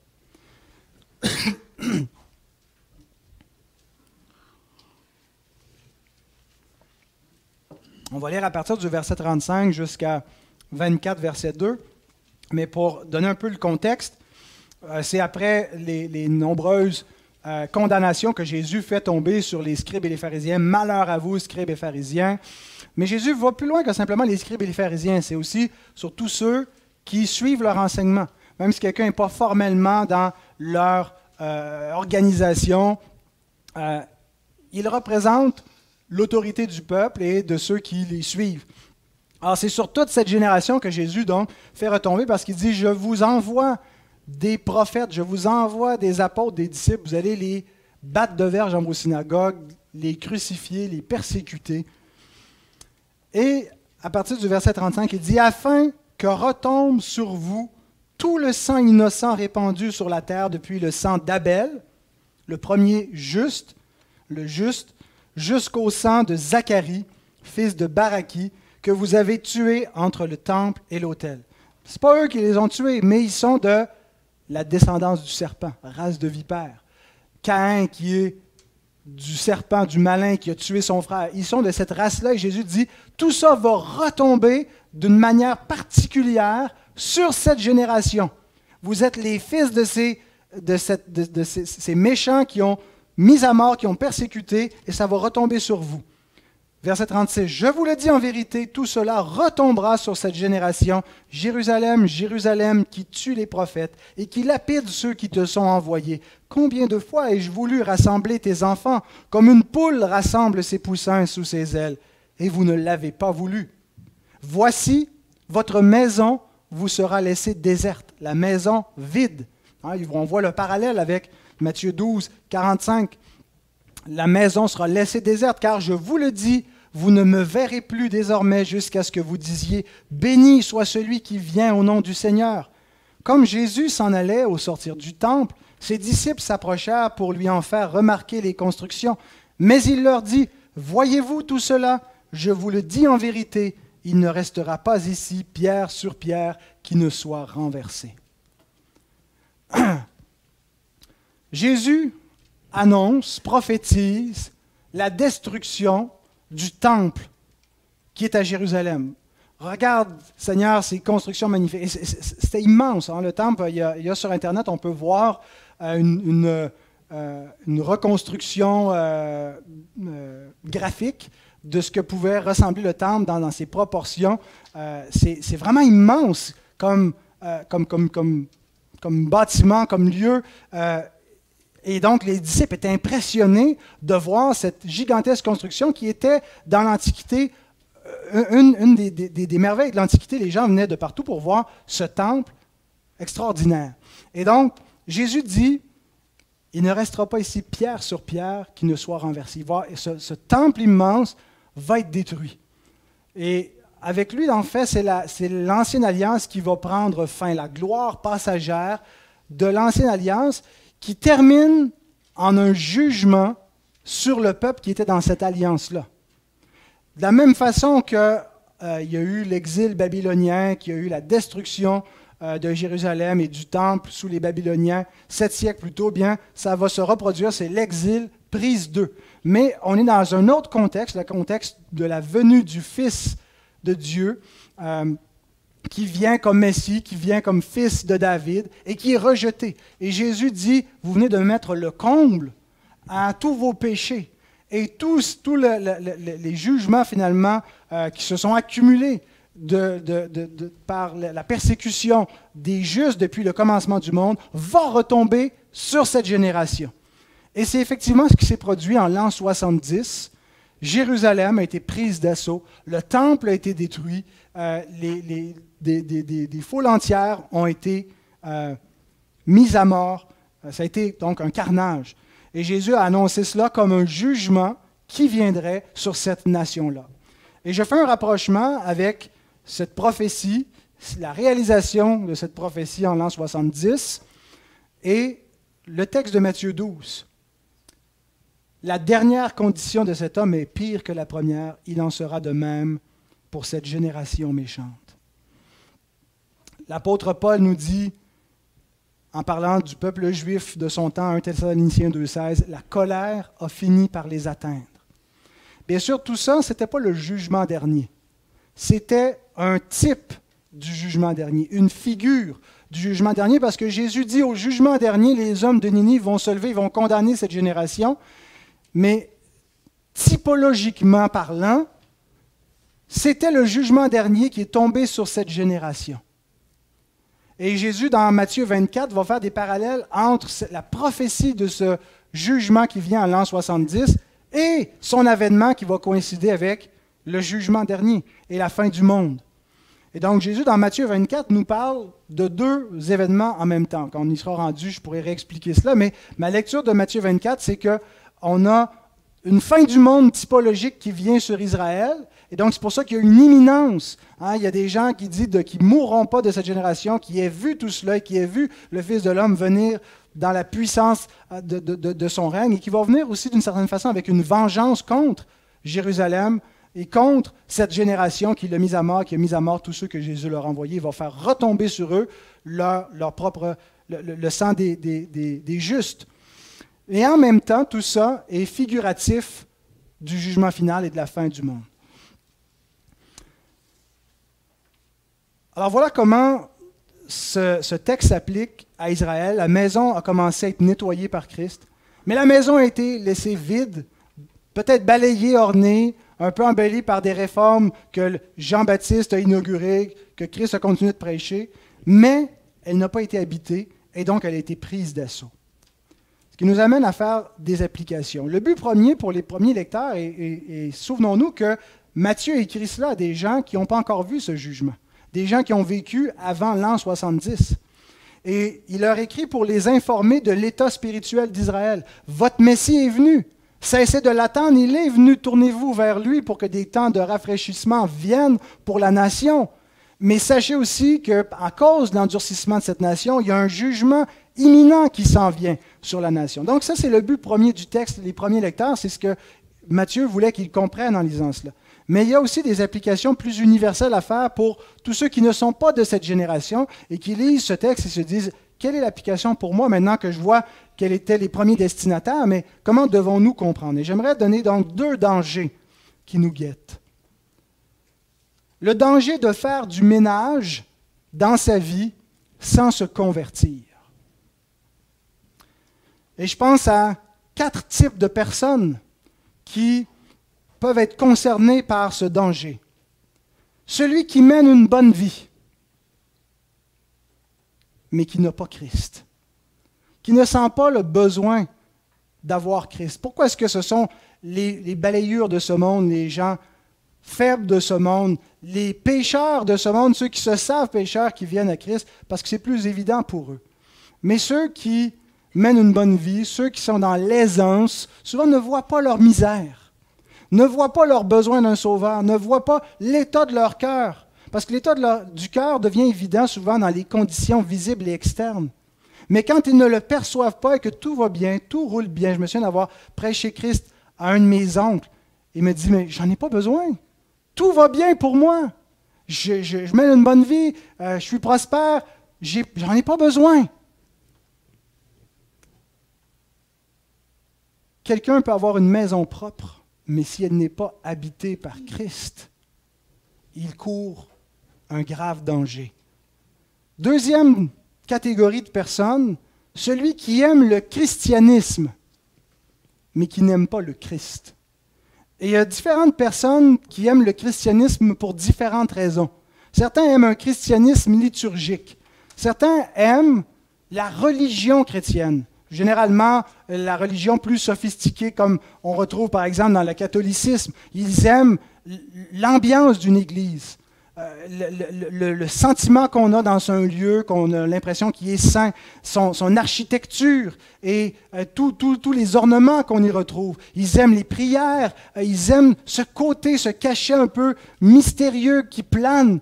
On va lire à partir du verset 35 jusqu'à 24, verset 2. Mais pour donner un peu le contexte, c'est après les nombreuses condamnations que Jésus fait tomber sur les scribes et les pharisiens. Malheur à vous, scribes et pharisiens. Mais Jésus va plus loin que simplement les scribes et les pharisiens. C'est aussi sur tous ceux qui suivent leur enseignement. Même si quelqu'un n'est pas formellement dans leur organisation, il représente l'autorité du peuple et de ceux qui les suivent. Alors c'est sur toute cette génération que Jésus donc fait retomber parce qu'il dit « Je vous envoie des prophètes, je vous envoie des apôtres, des disciples, vous allez les battre de verge dans vos synagogues, les crucifier, les persécuter. » Et à partir du verset 35, il dit « Afin que retombe sur vous tout le sang innocent répandu sur la terre depuis le sang d'Abel, le premier juste, jusqu'au sang de Zacharie, fils de Baraki, que vous avez tué entre le temple et l'autel. » Ce n'est pas eux qui les ont tués, mais ils sont de la descendance du serpent, race de vipère. Caïn, qui est du serpent, du malin, qui a tué son frère. Ils sont de cette race-là, et Jésus dit, tout ça va retomber d'une manière particulière sur cette génération. Vous êtes les fils de ces méchants qui ont mis à mort, qui ont persécuté, et ça va retomber sur vous. Verset 36, « Je vous le dis en vérité, tout cela retombera sur cette génération. Jérusalem, Jérusalem, qui tue les prophètes et qui lapide ceux qui te sont envoyés. Combien de fois ai-je voulu rassembler tes enfants, comme une poule rassemble ses poussins sous ses ailes, et vous ne l'avez pas voulu. Voici, votre maison vous sera laissée déserte, la maison vide. » On voit le parallèle avec Matthieu 12, 45. La maison sera laissée déserte, car je vous le dis, vous ne me verrez plus désormais jusqu'à ce que vous disiez « Béni soit celui qui vient au nom du Seigneur ». Comme Jésus s'en allait au sortir du temple, ses disciples s'approchèrent pour lui en faire remarquer les constructions. Mais il leur dit « Voyez-vous tout cela? Je vous le dis en vérité, il ne restera pas ici pierre sur pierre qui ne soit renversée. » Jésus annonce, prophétise la destruction du temple qui est à Jérusalem. Regarde, Seigneur, ces constructions magnifiques. C'était immense, hein, le temple. Il y a sur Internet, on peut voir une reconstruction graphique de ce que pouvait ressembler le temple dans ses proportions. C'est vraiment immense comme bâtiment, comme lieu. Et donc, les disciples étaient impressionnés de voir cette gigantesque construction qui était, dans l'Antiquité, une des merveilles de l'Antiquité. Les gens venaient de partout pour voir ce temple extraordinaire. Et donc, Jésus dit, il ne restera pas ici pierre sur pierre qui ne soit renversée. Ce temple immense va être détruit. Et avec lui, en fait, c'est l'Ancienne Alliance qui va prendre fin, la gloire passagère de l'Ancienne Alliance, qui termine en un jugement sur le peuple qui était dans cette alliance-là. De la même façon qu'il y a eu l'exil babylonien, qu'il y a eu la destruction de Jérusalem et du temple sous les Babyloniens 7 siècles plus tôt, bien, ça va se reproduire, c'est l'exil prise 2. Mais on est dans un autre contexte, le contexte de la venue du Fils de Dieu, qui vient comme Messie, qui vient comme fils de David et qui est rejeté. Et Jésus dit, vous venez de mettre le comble à tous vos péchés et tous les jugements finalement qui se sont accumulés par la persécution des justes depuis le commencement du monde va retomber sur cette génération. Et c'est effectivement ce qui s'est produit en l'an 70. Jérusalem a été prise d'assaut, le temple a été détruit, des foules entières ont été mises à mort. Ça a été donc un carnage. Et Jésus a annoncé cela comme un jugement qui viendrait sur cette nation-là. Et je fais un rapprochement avec cette prophétie, la réalisation de cette prophétie en l'an 70 et le texte de Matthieu 12. La dernière condition de cet homme est pire que la première. Il en sera de même pour cette génération méchante. L'apôtre Paul nous dit, en parlant du peuple juif de son temps, 1 Thessaloniciens 2,16, la colère a fini par les atteindre. Bien sûr, tout ça, ce n'était pas le jugement dernier. C'était un type du jugement dernier, une figure du jugement dernier, parce que Jésus dit au jugement dernier, les hommes de Ninive vont se lever, ils vont condamner cette génération, mais typologiquement parlant, c'était le jugement dernier qui est tombé sur cette génération. Et Jésus, dans Matthieu 24, va faire des parallèles entre la prophétie de ce jugement qui vient en l'an 70 et son avènement qui va coïncider avec le jugement dernier et la fin du monde. Et donc Jésus, dans Matthieu 24, nous parle de deux événements en même temps. Quand on y sera rendu, je pourrais réexpliquer cela, mais ma lecture de Matthieu 24, c'est qu'on a une fin du monde typologique qui vient sur Israël, et donc c'est pour ça qu'il y a une imminence. Il y a des gens qui disent qu'ils ne mourront pas de cette génération, qui aient vu tout cela, et qui aient vu le Fils de l'homme venir dans la puissance de son règne, et qui va venir aussi d'une certaine façon avec une vengeance contre Jérusalem et contre cette génération qui l'a mise à mort, qui a mis à mort tous ceux que Jésus leur a envoyés. Il va faire retomber sur eux leur propre, le sang des justes. Et en même temps, tout ça est figuratif du jugement final et de la fin du monde. Alors voilà comment ce texte s'applique à Israël. La maison a commencé à être nettoyée par Christ, mais la maison a été laissée vide, peut-être balayée, ornée, un peu embellie par des réformes que Jean-Baptiste a inaugurées, que Christ a continué de prêcher, mais elle n'a pas été habitée et donc elle a été prise d'assaut. Ce qui nous amène à faire des applications. Le but premier pour les premiers lecteurs, et souvenons-nous que Matthieu écrit cela à des gens qui n'ont pas encore vu ce jugement, des gens qui ont vécu avant l'an 70. Et il leur écrit pour les informer de l'état spirituel d'Israël. Votre Messie est venu. Cessez de l'attendre, il est venu. Tournez-vous vers lui pour que des temps de rafraîchissement viennent pour la nation. Mais sachez aussi qu'à cause de l'endurcissement de cette nation, il y a un jugement imminent qui s'en vient sur la nation. Donc ça, c'est le but premier du texte. Les premiers lecteurs, c'est ce que Matthieu voulait qu'ils comprennent en lisant cela. Mais il y a aussi des applications plus universelles à faire pour tous ceux qui ne sont pas de cette génération et qui lisent ce texte et se disent « Quelle est l'application pour moi maintenant que je vois quels étaient les premiers destinataires, mais comment devons-nous comprendre ?» Et j'aimerais donner donc deux dangers qui nous guettent. Le danger de faire du ménage dans sa vie sans se convertir. Et je pense à 4 types de personnes qui peuvent être concernées par ce danger. Celui qui mène une bonne vie, mais qui n'a pas Christ, qui ne sent pas le besoin d'avoir Christ. Pourquoi est-ce que ce sont les balayures de ce monde, les gens faibles de ce monde, les pécheurs de ce monde, ceux qui se savent pécheurs qui viennent à Christ, parce que c'est plus évident pour eux. Mais ceux qui mènent une bonne vie, ceux qui sont dans l'aisance, souvent ne voient pas leur misère, ne voient pas leur besoin d'un sauveur, ne voient pas l'état de leur cœur, parce que l'état du cœur devient évident souvent dans les conditions visibles et externes. Mais quand ils ne le perçoivent pas et que tout va bien, tout roule bien, je me souviens d'avoir prêché Christ à un de mes oncles, il me dit « Mais j'en ai pas besoin. Tout va bien pour moi. Je mène une bonne vie, je suis prospère, j'en ai pas besoin. » Quelqu'un peut avoir une maison propre, mais si elle n'est pas habitée par Christ, il court un grave danger. Deuxième catégorie de personnes, celui qui aime le christianisme, mais qui n'aime pas le Christ. Et il y a différentes personnes qui aiment le christianisme pour différentes raisons. Certains aiment un christianisme liturgique. Certains aiment la religion chrétienne. Généralement, la religion plus sophistiquée, comme on retrouve par exemple dans le catholicisme, ils aiment l'ambiance d'une église, le sentiment qu'on a dans un lieu, qu'on a l'impression qu'il est saint, son architecture et tous les ornements qu'on y retrouve. Ils aiment les prières, ils aiment ce côté, ce cachet un peu mystérieux qui plane.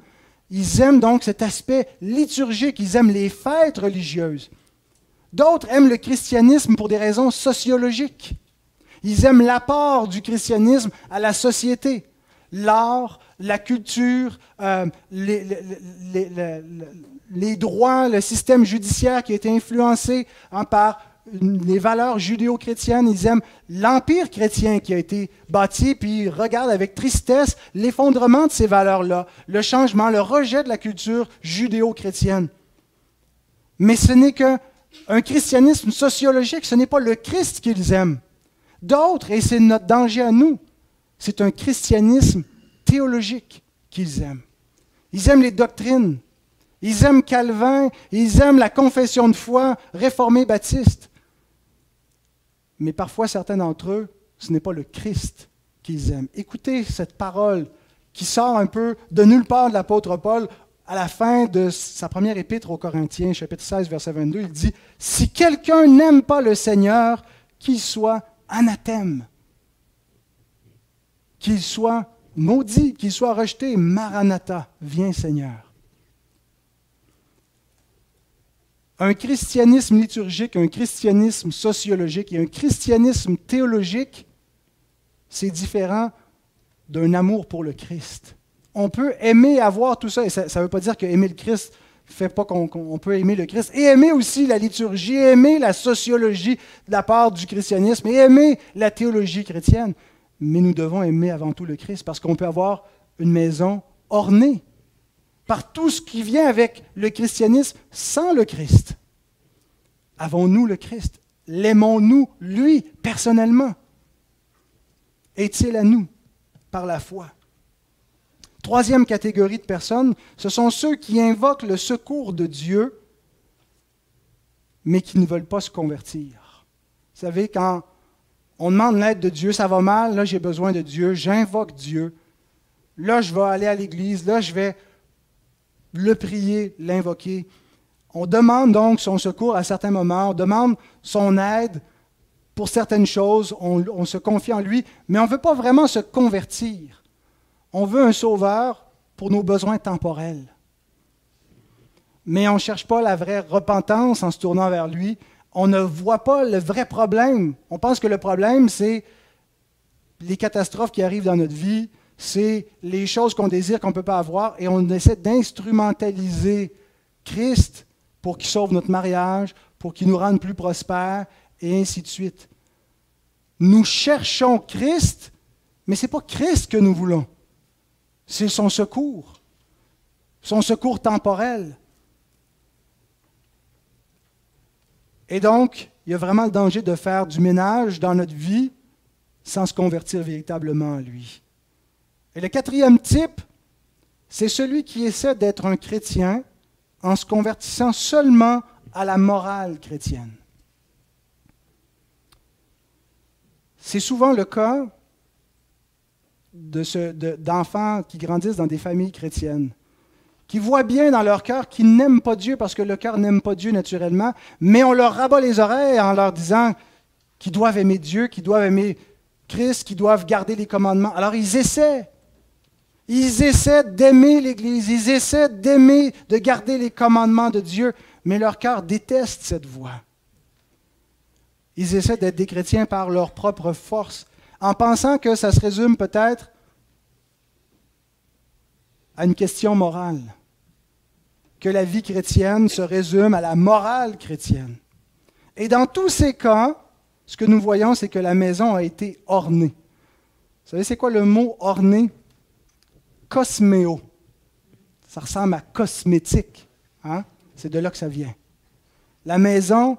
Ils aiment donc cet aspect liturgique, ils aiment les fêtes religieuses. D'autres aiment le christianisme pour des raisons sociologiques. Ils aiment l'apport du christianisme à la société. L'art, la culture, les droits, le système judiciaire qui a été influencé par les valeurs judéo-chrétiennes. Ils aiment l'empire chrétien qui a été bâti, puis ils regardent avec tristesse l'effondrement de ces valeurs-là, le changement, le rejet de la culture judéo-chrétienne. Mais ce n'est qu'un christianisme sociologique, ce n'est pas le Christ qu'ils aiment. D'autres, et c'est notre danger à nous, c'est un christianisme théologique qu'ils aiment. Ils aiment les doctrines, ils aiment Calvin, ils aiment la confession de foi réformée baptiste. Mais parfois, certains d'entre eux, ce n'est pas le Christ qu'ils aiment. Écoutez cette parole qui sort un peu de nulle part de l'apôtre Paul à la fin de sa première épître aux Corinthiens, chapitre 16, verset 22. Il dit « Si quelqu'un n'aime pas le Seigneur, qu'il soit anathème, qu'il soit maudit, qu'il soit rejeté. Maranatha, viens Seigneur. » Un christianisme liturgique, un christianisme sociologique et un christianisme théologique, c'est différent d'un amour pour le Christ. On peut aimer avoir tout ça, et ça ne veut pas dire que aimer le Christ ne fait pas qu'on peut aimer le Christ, et aimer aussi la liturgie, aimer la sociologie de la part du christianisme, et aimer la théologie chrétienne. Mais nous devons aimer avant tout le Christ, parce qu'on peut avoir une maison ornée par tout ce qui vient avec le christianisme sans le Christ. Avons-nous le Christ? L'aimons-nous, lui, personnellement? Est-il à nous par la foi? Troisième catégorie de personnes, ce sont ceux qui invoquent le secours de Dieu, mais qui ne veulent pas se convertir. Vous savez, quand on demande l'aide de Dieu, ça va mal, là j'ai besoin de Dieu, j'invoque Dieu, là je vais aller à l'église, là je vais le prier, l'invoquer. On demande donc son secours à certains moments, on demande son aide pour certaines choses, on se confie en lui, mais on ne veut pas vraiment se convertir. On veut un sauveur pour nos besoins temporels. Mais on ne cherche pas la vraie repentance en se tournant vers lui. On ne voit pas le vrai problème. On pense que le problème, c'est les catastrophes qui arrivent dans notre vie, c'est les choses qu'on désire qu'on ne peut pas avoir, et on essaie d'instrumentaliser Christ pour qu'il sauve notre mariage, pour qu'il nous rende plus prospères, et ainsi de suite. Nous cherchons Christ, mais ce n'est pas Christ que nous voulons. C'est son secours temporel. Et donc, il y a vraiment le danger de faire du ménage dans notre vie sans se convertir véritablement à lui. Et le quatrième type, c'est celui qui essaie d'être un chrétien en se convertissant seulement à la morale chrétienne. C'est souvent le cas d'enfants qui grandissent dans des familles chrétiennes, qui voient bien dans leur cœur qu'ils n'aiment pas Dieu parce que le cœur n'aime pas Dieu naturellement, mais on leur rabat les oreilles en leur disant qu'ils doivent aimer Dieu, qu'ils doivent aimer Christ, qu'ils doivent garder les commandements. Alors ils essaient d'aimer l'Église, ils essaient de garder les commandements de Dieu, mais leur cœur déteste cette voie. Ils essaient d'être des chrétiens par leur propre force, en pensant que ça se résume peut-être à une question morale, que la vie chrétienne se résume à la morale chrétienne. Et dans tous ces cas, ce que nous voyons, c'est que la maison a été ornée. Vous savez, c'est quoi le mot orné? Cosméo. Ça ressemble à cosmétique. Hein? C'est de là que ça vient. La maison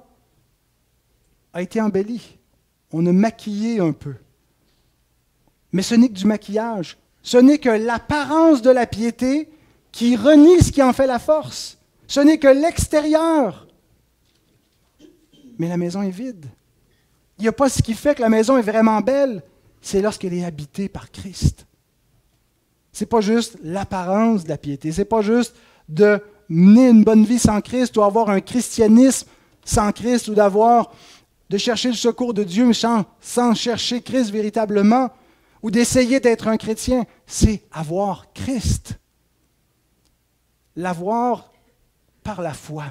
a été embellie. On a maquillé un peu. Mais ce n'est que du maquillage. Ce n'est que l'apparence de la piété qui renie ce qui en fait la force. Ce n'est que l'extérieur. mais la maison est vide. Il n'y a pas ce qui fait que la maison est vraiment belle, c'est lorsqu'elle est habitée par Christ. Ce n'est pas juste l'apparence de la piété, ce n'est pas juste de mener une bonne vie sans Christ ou avoir un christianisme sans Christ ou de chercher le secours de Dieu sans chercher Christ véritablement ou d'essayer d'être un chrétien. C'est avoir Christ. L'avoir par la foi.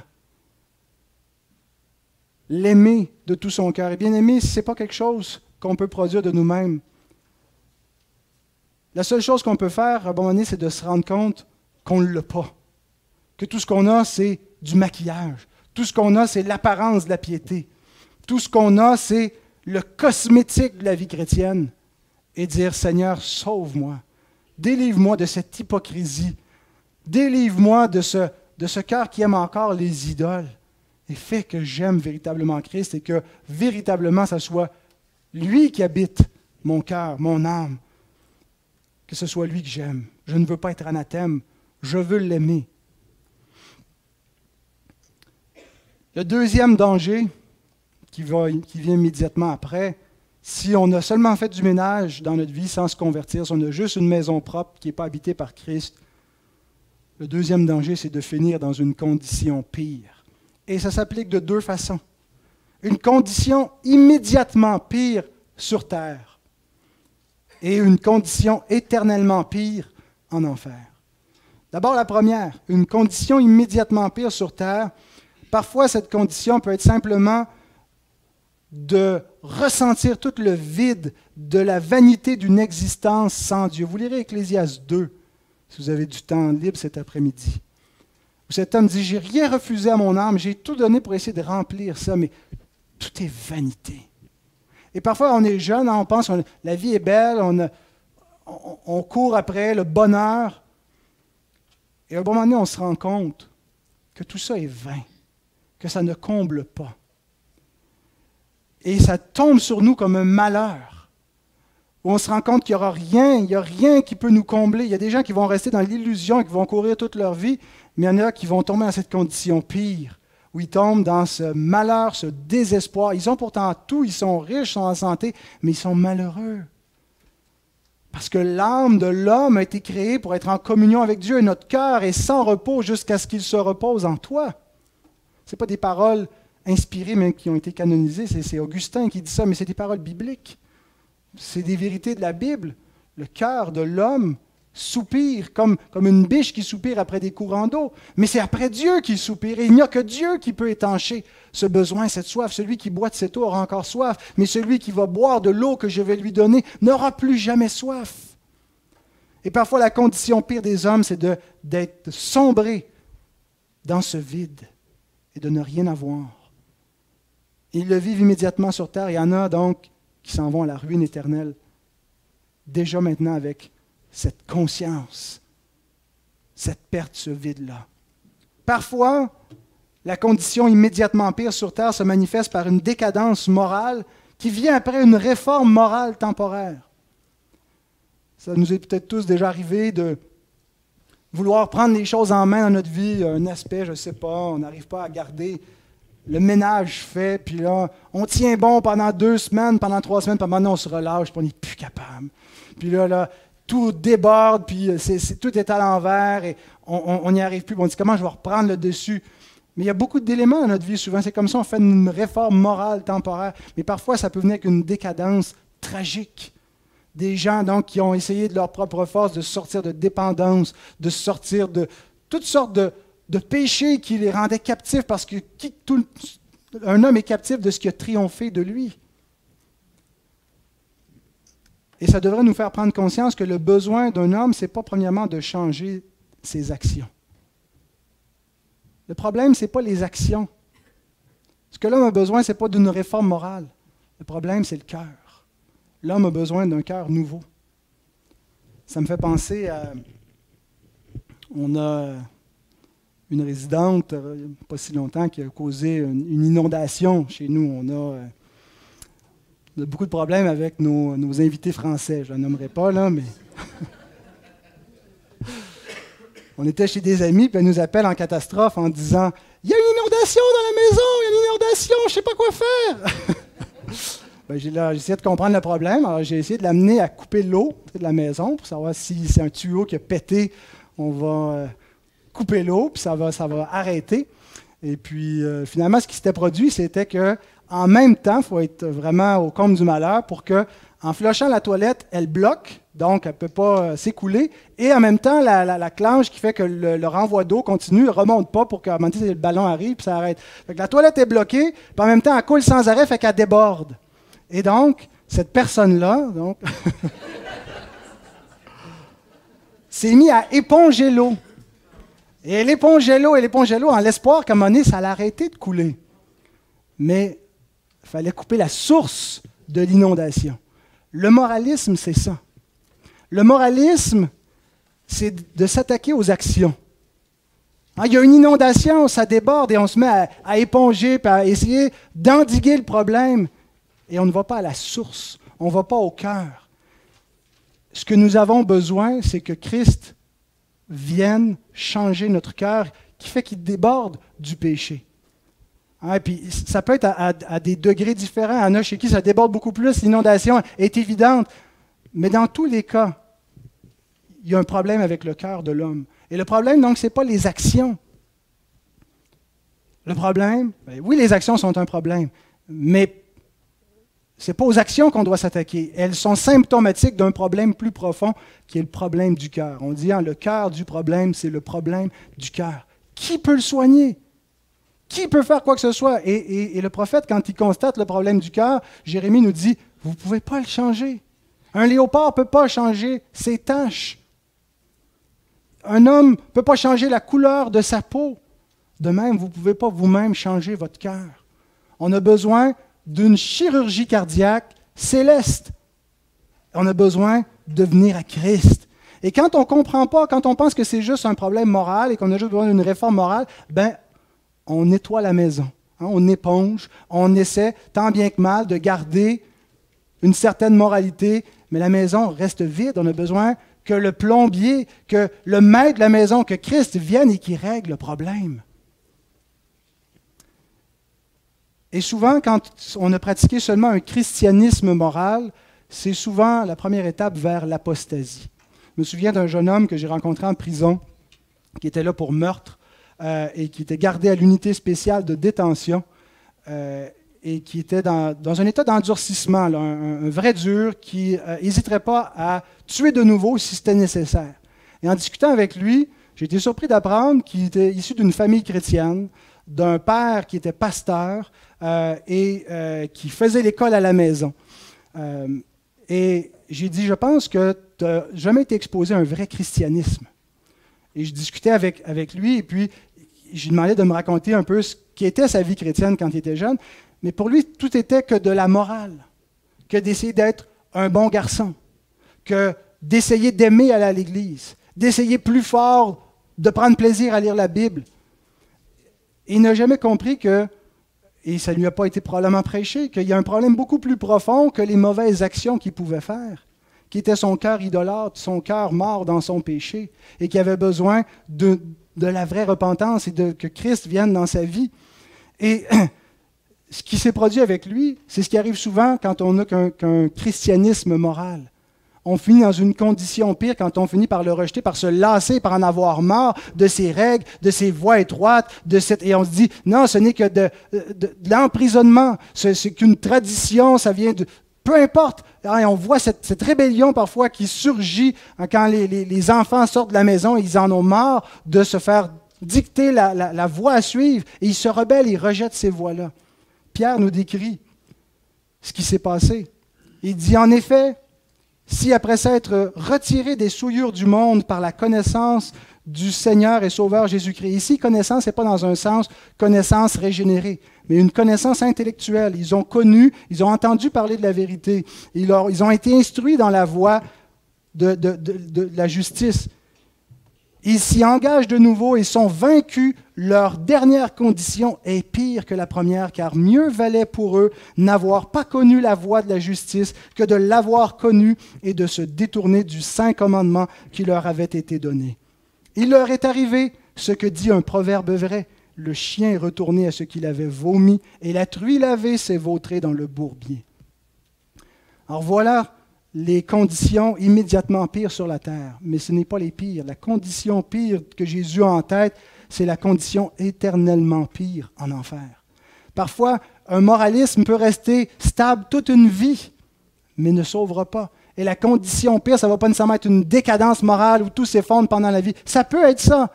L'aimer de tout son cœur. Et bien aimer, ce n'est pas quelque chose qu'on peut produire de nous-mêmes. La seule chose qu'on peut faire à un moment donné, c'est de se rendre compte qu'on ne l'a pas. Que tout ce qu'on a, c'est du maquillage. Tout ce qu'on a, c'est l'apparence de la piété. Tout ce qu'on a, c'est le cosmétique de la vie chrétienne. Et dire, Seigneur, sauve-moi. Délivre-moi de cette hypocrisie. Délivre-moi de ce cœur qui aime encore les idoles. Et fais que j'aime véritablement Christ et que véritablement, ça soit lui qui habite mon cœur, mon âme. Que ce soit lui que j'aime. Je ne veux pas être anathème. Je veux l'aimer. Le deuxième danger qui vient immédiatement après, si on a seulement fait du ménage dans notre vie sans se convertir, si on a juste une maison propre qui n'est pas habitée par Christ, le deuxième danger, c'est de finir dans une condition pire. Et ça s'applique de deux façons. Une condition immédiatement pire sur terre et une condition éternellement pire en enfer. D'abord la première, une condition immédiatement pire sur terre. Parfois, cette condition peut être simplement de ressentir tout le vide de la vanité d'une existence sans Dieu. Vous lirez Ecclésiaste 2, si vous avez du temps libre cet après-midi. Où cet homme dit, j'ai rien refusé à mon âme, j'ai tout donné pour essayer de remplir ça, mais tout est vanité. Et parfois, on est jeune, on pense que la vie est belle, on court après le bonheur. Et à un moment donné, on se rend compte que tout ça est vain, que ça ne comble pas. Et ça tombe sur nous comme un malheur, où on se rend compte qu'il n'y a rien qui peut nous combler. Il y a des gens qui vont rester dans l'illusion et qui vont courir toute leur vie, mais il y en a qui vont tomber dans cette condition pire, où ils tombent dans ce malheur, ce désespoir. Ils ont pourtant tout, ils sont riches, ils sont en santé, mais ils sont malheureux. Parce que l'âme de l'homme a été créée pour être en communion avec Dieu et notre cœur est sans repos jusqu'à ce qu'il se repose en toi. Ce n'est pas des paroles inspirées, mais qui ont été canonisées. C'est Augustin qui dit ça, mais c'est des paroles bibliques. C'est des vérités de la Bible. Le cœur de l'homme soupire comme une biche qui soupire après des courants d'eau. Mais c'est après Dieu qu'il soupire. Et il n'y a que Dieu qui peut étancher ce besoin, cette soif. Celui qui boit de cette eau aura encore soif, mais celui qui va boire de l'eau que je vais lui donner n'aura plus jamais soif. Et parfois, la condition pire des hommes, c'est d'être sombré dans ce vide et de ne rien avoir. Ils le vivent immédiatement sur terre. Il y en a donc qui s'en vont à la ruine éternelle, déjà maintenant avec cette conscience, cette perte, ce vide-là. Parfois, la condition immédiatement pire sur terre se manifeste par une décadence morale qui vient après une réforme morale temporaire. Ça nous est peut-être tous déjà arrivé de vouloir prendre les choses en main dans notre vie, un aspect, je ne sais pas, on n'arrive pas à garder le ménage fait, puis là, on tient bon pendant 2 semaines, pendant 3 semaines, puis maintenant on se relâche, puis on n'est plus capable. Puis là, tout déborde, puis tout est à l'envers, et on n'y arrive plus. On dit, comment je vais reprendre le dessus? Mais il y a beaucoup d'éléments dans notre vie, souvent. C'est comme ça, on fait une réforme morale temporaire. Mais parfois, ça peut venir avec une décadence tragique. Des gens, donc, qui ont essayé de leur propre force de sortir de dépendance, de sortir de toutes sortes de péchés qui les rendaient captifs, parce que un homme est captif de ce qui a triomphé de lui. Et ça devrait nous faire prendre conscience que le besoin d'un homme, ce n'est pas premièrement de changer ses actions. Le problème, ce n'est pas les actions. Ce que l'homme a besoin, ce n'est pas d'une réforme morale. Le problème, c'est le cœur. L'homme a besoin d'un cœur nouveau. Ça me fait penser à... On a une résidente, il n'y a pas si longtemps, qui a causé une inondation chez nous. On a beaucoup de problèmes avec nos invités français. Je ne les nommerai pas, là, mais... On était chez des amis, puis elle nous appelle en catastrophe en disant « Il y a une inondation dans la maison, il y a une inondation, je ne sais pas quoi faire. J'ai essayé de comprendre le problème. Alors, j'ai essayé de l'amener à couper l'eau de la maison pour savoir si c'est un tuyau qui a pété. On va couper l'eau, puis ça va arrêter. Et puis, finalement, ce qui s'était produit, c'était qu'en même temps, il faut être vraiment au comble du malheur pour qu'en flushant la toilette, elle bloque, donc elle ne peut pas s'écouler. Et en même temps, la clenche qui fait que le renvoi d'eau continue ne remonte pas pour qu'à un moment donné, le ballon arrive, puis ça arrête. Fait que la toilette est bloquée, puis en même temps, elle coule sans arrêt, fait qu'elle déborde. Et donc, cette personne-là s'est mise à éponger l'eau. Et elle épongeait l'eau en l'espoir qu'à un moment donné, ça allait arrêter de couler. Mais il fallait couper la source de l'inondation. Le moralisme, c'est ça. Le moralisme, c'est de s'attaquer aux actions. Il y a une inondation, ça déborde et on se met à éponger, puis à essayer d'endiguer le problème. Et on ne va pas à la source, on ne va pas au cœur. Ce que nous avons besoin, c'est que Christ vienne changer notre cœur, qui fait qu'il déborde du péché. Et puis, ça peut être à des degrés différents. Il y en a chez qui ça déborde beaucoup plus, l'inondation est évidente. Mais dans tous les cas, il y a un problème avec le cœur de l'homme. Et le problème, donc, ce n'est pas les actions. Le problème, oui, les actions sont un problème, mais ce n'est pas aux actions qu'on doit s'attaquer. Elles sont symptomatiques d'un problème plus profond qui est le problème du cœur. On dit, le cœur du problème, c'est le problème du cœur. Qui peut le soigner? Qui peut faire quoi que ce soit? Et le prophète, quand il constate le problème du cœur, Jérémie nous dit, vous ne pouvez pas le changer. Un léopard ne peut pas changer ses taches. Un homme ne peut pas changer la couleur de sa peau. De même, vous ne pouvez pas vous-même changer votre cœur. On a besoin d'une chirurgie cardiaque céleste. On a besoin de venir à Christ. Et quand on ne comprend pas, quand on pense que c'est juste un problème moral et qu'on a juste besoin d'une réforme morale, on nettoie la maison, on éponge, on essaie, tant bien que mal, de garder une certaine moralité, mais la maison reste vide. On a besoin que le plombier, que le maître de la maison, que Christ vienne et qu'il règle le problème. Et souvent, quand on a pratiqué seulement un christianisme moral, c'est souvent la première étape vers l'apostasie. Je me souviens d'un jeune homme que j'ai rencontré en prison, qui était là pour meurtre, et qui était gardé à l'unité spéciale de détention, et qui était dans un état d'endurcissement, là, un vrai dur, qui n'hésiterait pas à tuer de nouveau si c'était nécessaire. Et en discutant avec lui, j'ai été surpris d'apprendre qu'il était issu d'une famille chrétienne, d'un père qui était pasteur et qui faisait l'école à la maison. Et j'ai dit, je pense que tu n'as jamais été exposé à un vrai christianisme. Et je discutais avec lui, et puis je lui demandais de me raconter un peu ce qu'était sa vie chrétienne quand il était jeune. Mais pour lui, tout était que de la morale, que d'essayer d'être un bon garçon, que d'essayer d'aimer aller à l'église, d'essayer plus fort de prendre plaisir à lire la Bible. Et il n'a jamais compris que, et ça ne lui a pas été probablement prêché, qu'il y a un problème beaucoup plus profond que les mauvaises actions qu'il pouvait faire, qui était son cœur idolâtre, son cœur mort dans son péché, et qui avait besoin de la vraie repentance et que Christ vienne dans sa vie. Et ce qui s'est produit avec lui, c'est ce qui arrive souvent quand on n'a qu'un christianisme moral. On finit dans une condition pire quand on finit par le rejeter, par se lasser, par en avoir marre de ses règles, de ses voies étroites, et on se dit, non, ce n'est que de l'emprisonnement, c'est qu'une tradition, ça vient de... Peu importe, on voit cette rébellion parfois qui surgit quand les enfants sortent de la maison, ils en ont marre de se faire dicter la voie à suivre, et ils se rebellent, ils rejettent ces voies-là. Pierre nous décrit ce qui s'est passé. Il dit, en effet, si après s'être retiré des souillures du monde par la connaissance du Seigneur et Sauveur Jésus-Christ, ici, connaissance, ce n'est pas dans un sens connaissance régénérée, mais une connaissance intellectuelle. Ils ont connu, ils ont entendu parler de la vérité, ils ont été instruits dans la voie de la justice. Ils s'y engagent de nouveau et sont vaincus. Leur dernière condition est pire que la première, car mieux valait pour eux n'avoir pas connu la voie de la justice que de l'avoir connue et de se détourner du saint commandement qui leur avait été donné. Il leur est arrivé ce que dit un proverbe vrai. Le chien est retourné à ce qu'il avait vomi, et la truie lavée s'est vautrée dans le bourbier. Alors voilà les conditions immédiatement pires sur la terre, mais ce n'est pas les pires. La condition pire que Jésus a en tête, c'est la condition éternellement pire en enfer. Parfois, un moralisme peut rester stable toute une vie, mais ne sauvera pas. Et la condition pire, ça ne va pas nécessairement être une décadence morale où tout s'effondre pendant la vie. Ça peut être ça,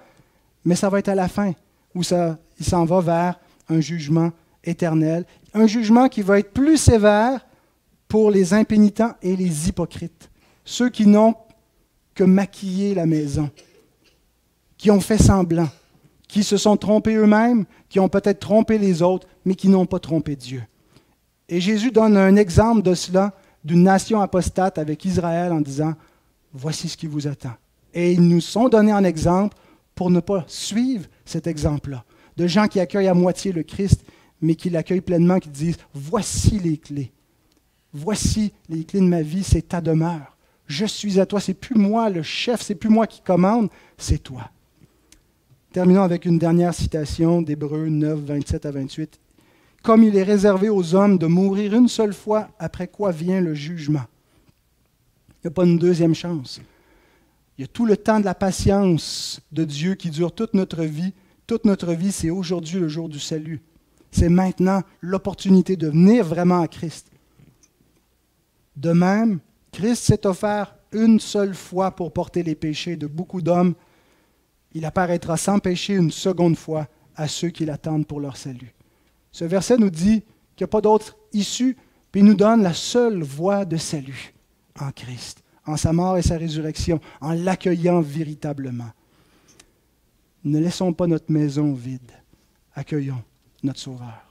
mais ça va être à la fin, où il s'en va vers un jugement éternel, un jugement qui va être plus sévère pour les impénitents et les hypocrites, ceux qui n'ont que maquillé la maison, qui ont fait semblant, qui se sont trompés eux-mêmes, qui ont peut-être trompé les autres, mais qui n'ont pas trompé Dieu. Et Jésus donne un exemple de cela, d'une nation apostate avec Israël en disant « Voici ce qui vous attend ». Et ils nous sont donnés en exemple pour ne pas suivre cet exemple-là, de gens qui accueillent à moitié le Christ, mais qui l'accueillent pleinement, qui disent « Voici les clés. Voici les clés de ma vie, c'est ta demeure. Je suis à toi, c'est plus moi le chef, c'est plus moi qui commande, c'est toi. » Terminons avec une dernière citation d'Hébreux 9, 27 à 28. « Comme il est réservé aux hommes de mourir une seule fois, après quoi vient le jugement. » Il n'y a pas une deuxième chance. Il y a tout le temps de la patience de Dieu qui dure toute notre vie. Toute notre vie, c'est aujourd'hui le jour du salut. C'est maintenant l'opportunité de venir vraiment à Christ. De même, Christ s'est offert une seule fois pour porter les péchés de beaucoup d'hommes. Il apparaîtra sans péché une seconde fois à ceux qui l'attendent pour leur salut. Ce verset nous dit qu'il n'y a pas d'autre issue, puis il nous donne la seule voie de salut en Christ, en sa mort et sa résurrection, en l'accueillant véritablement. Ne laissons pas notre maison vide. Accueillons notre Sauveur.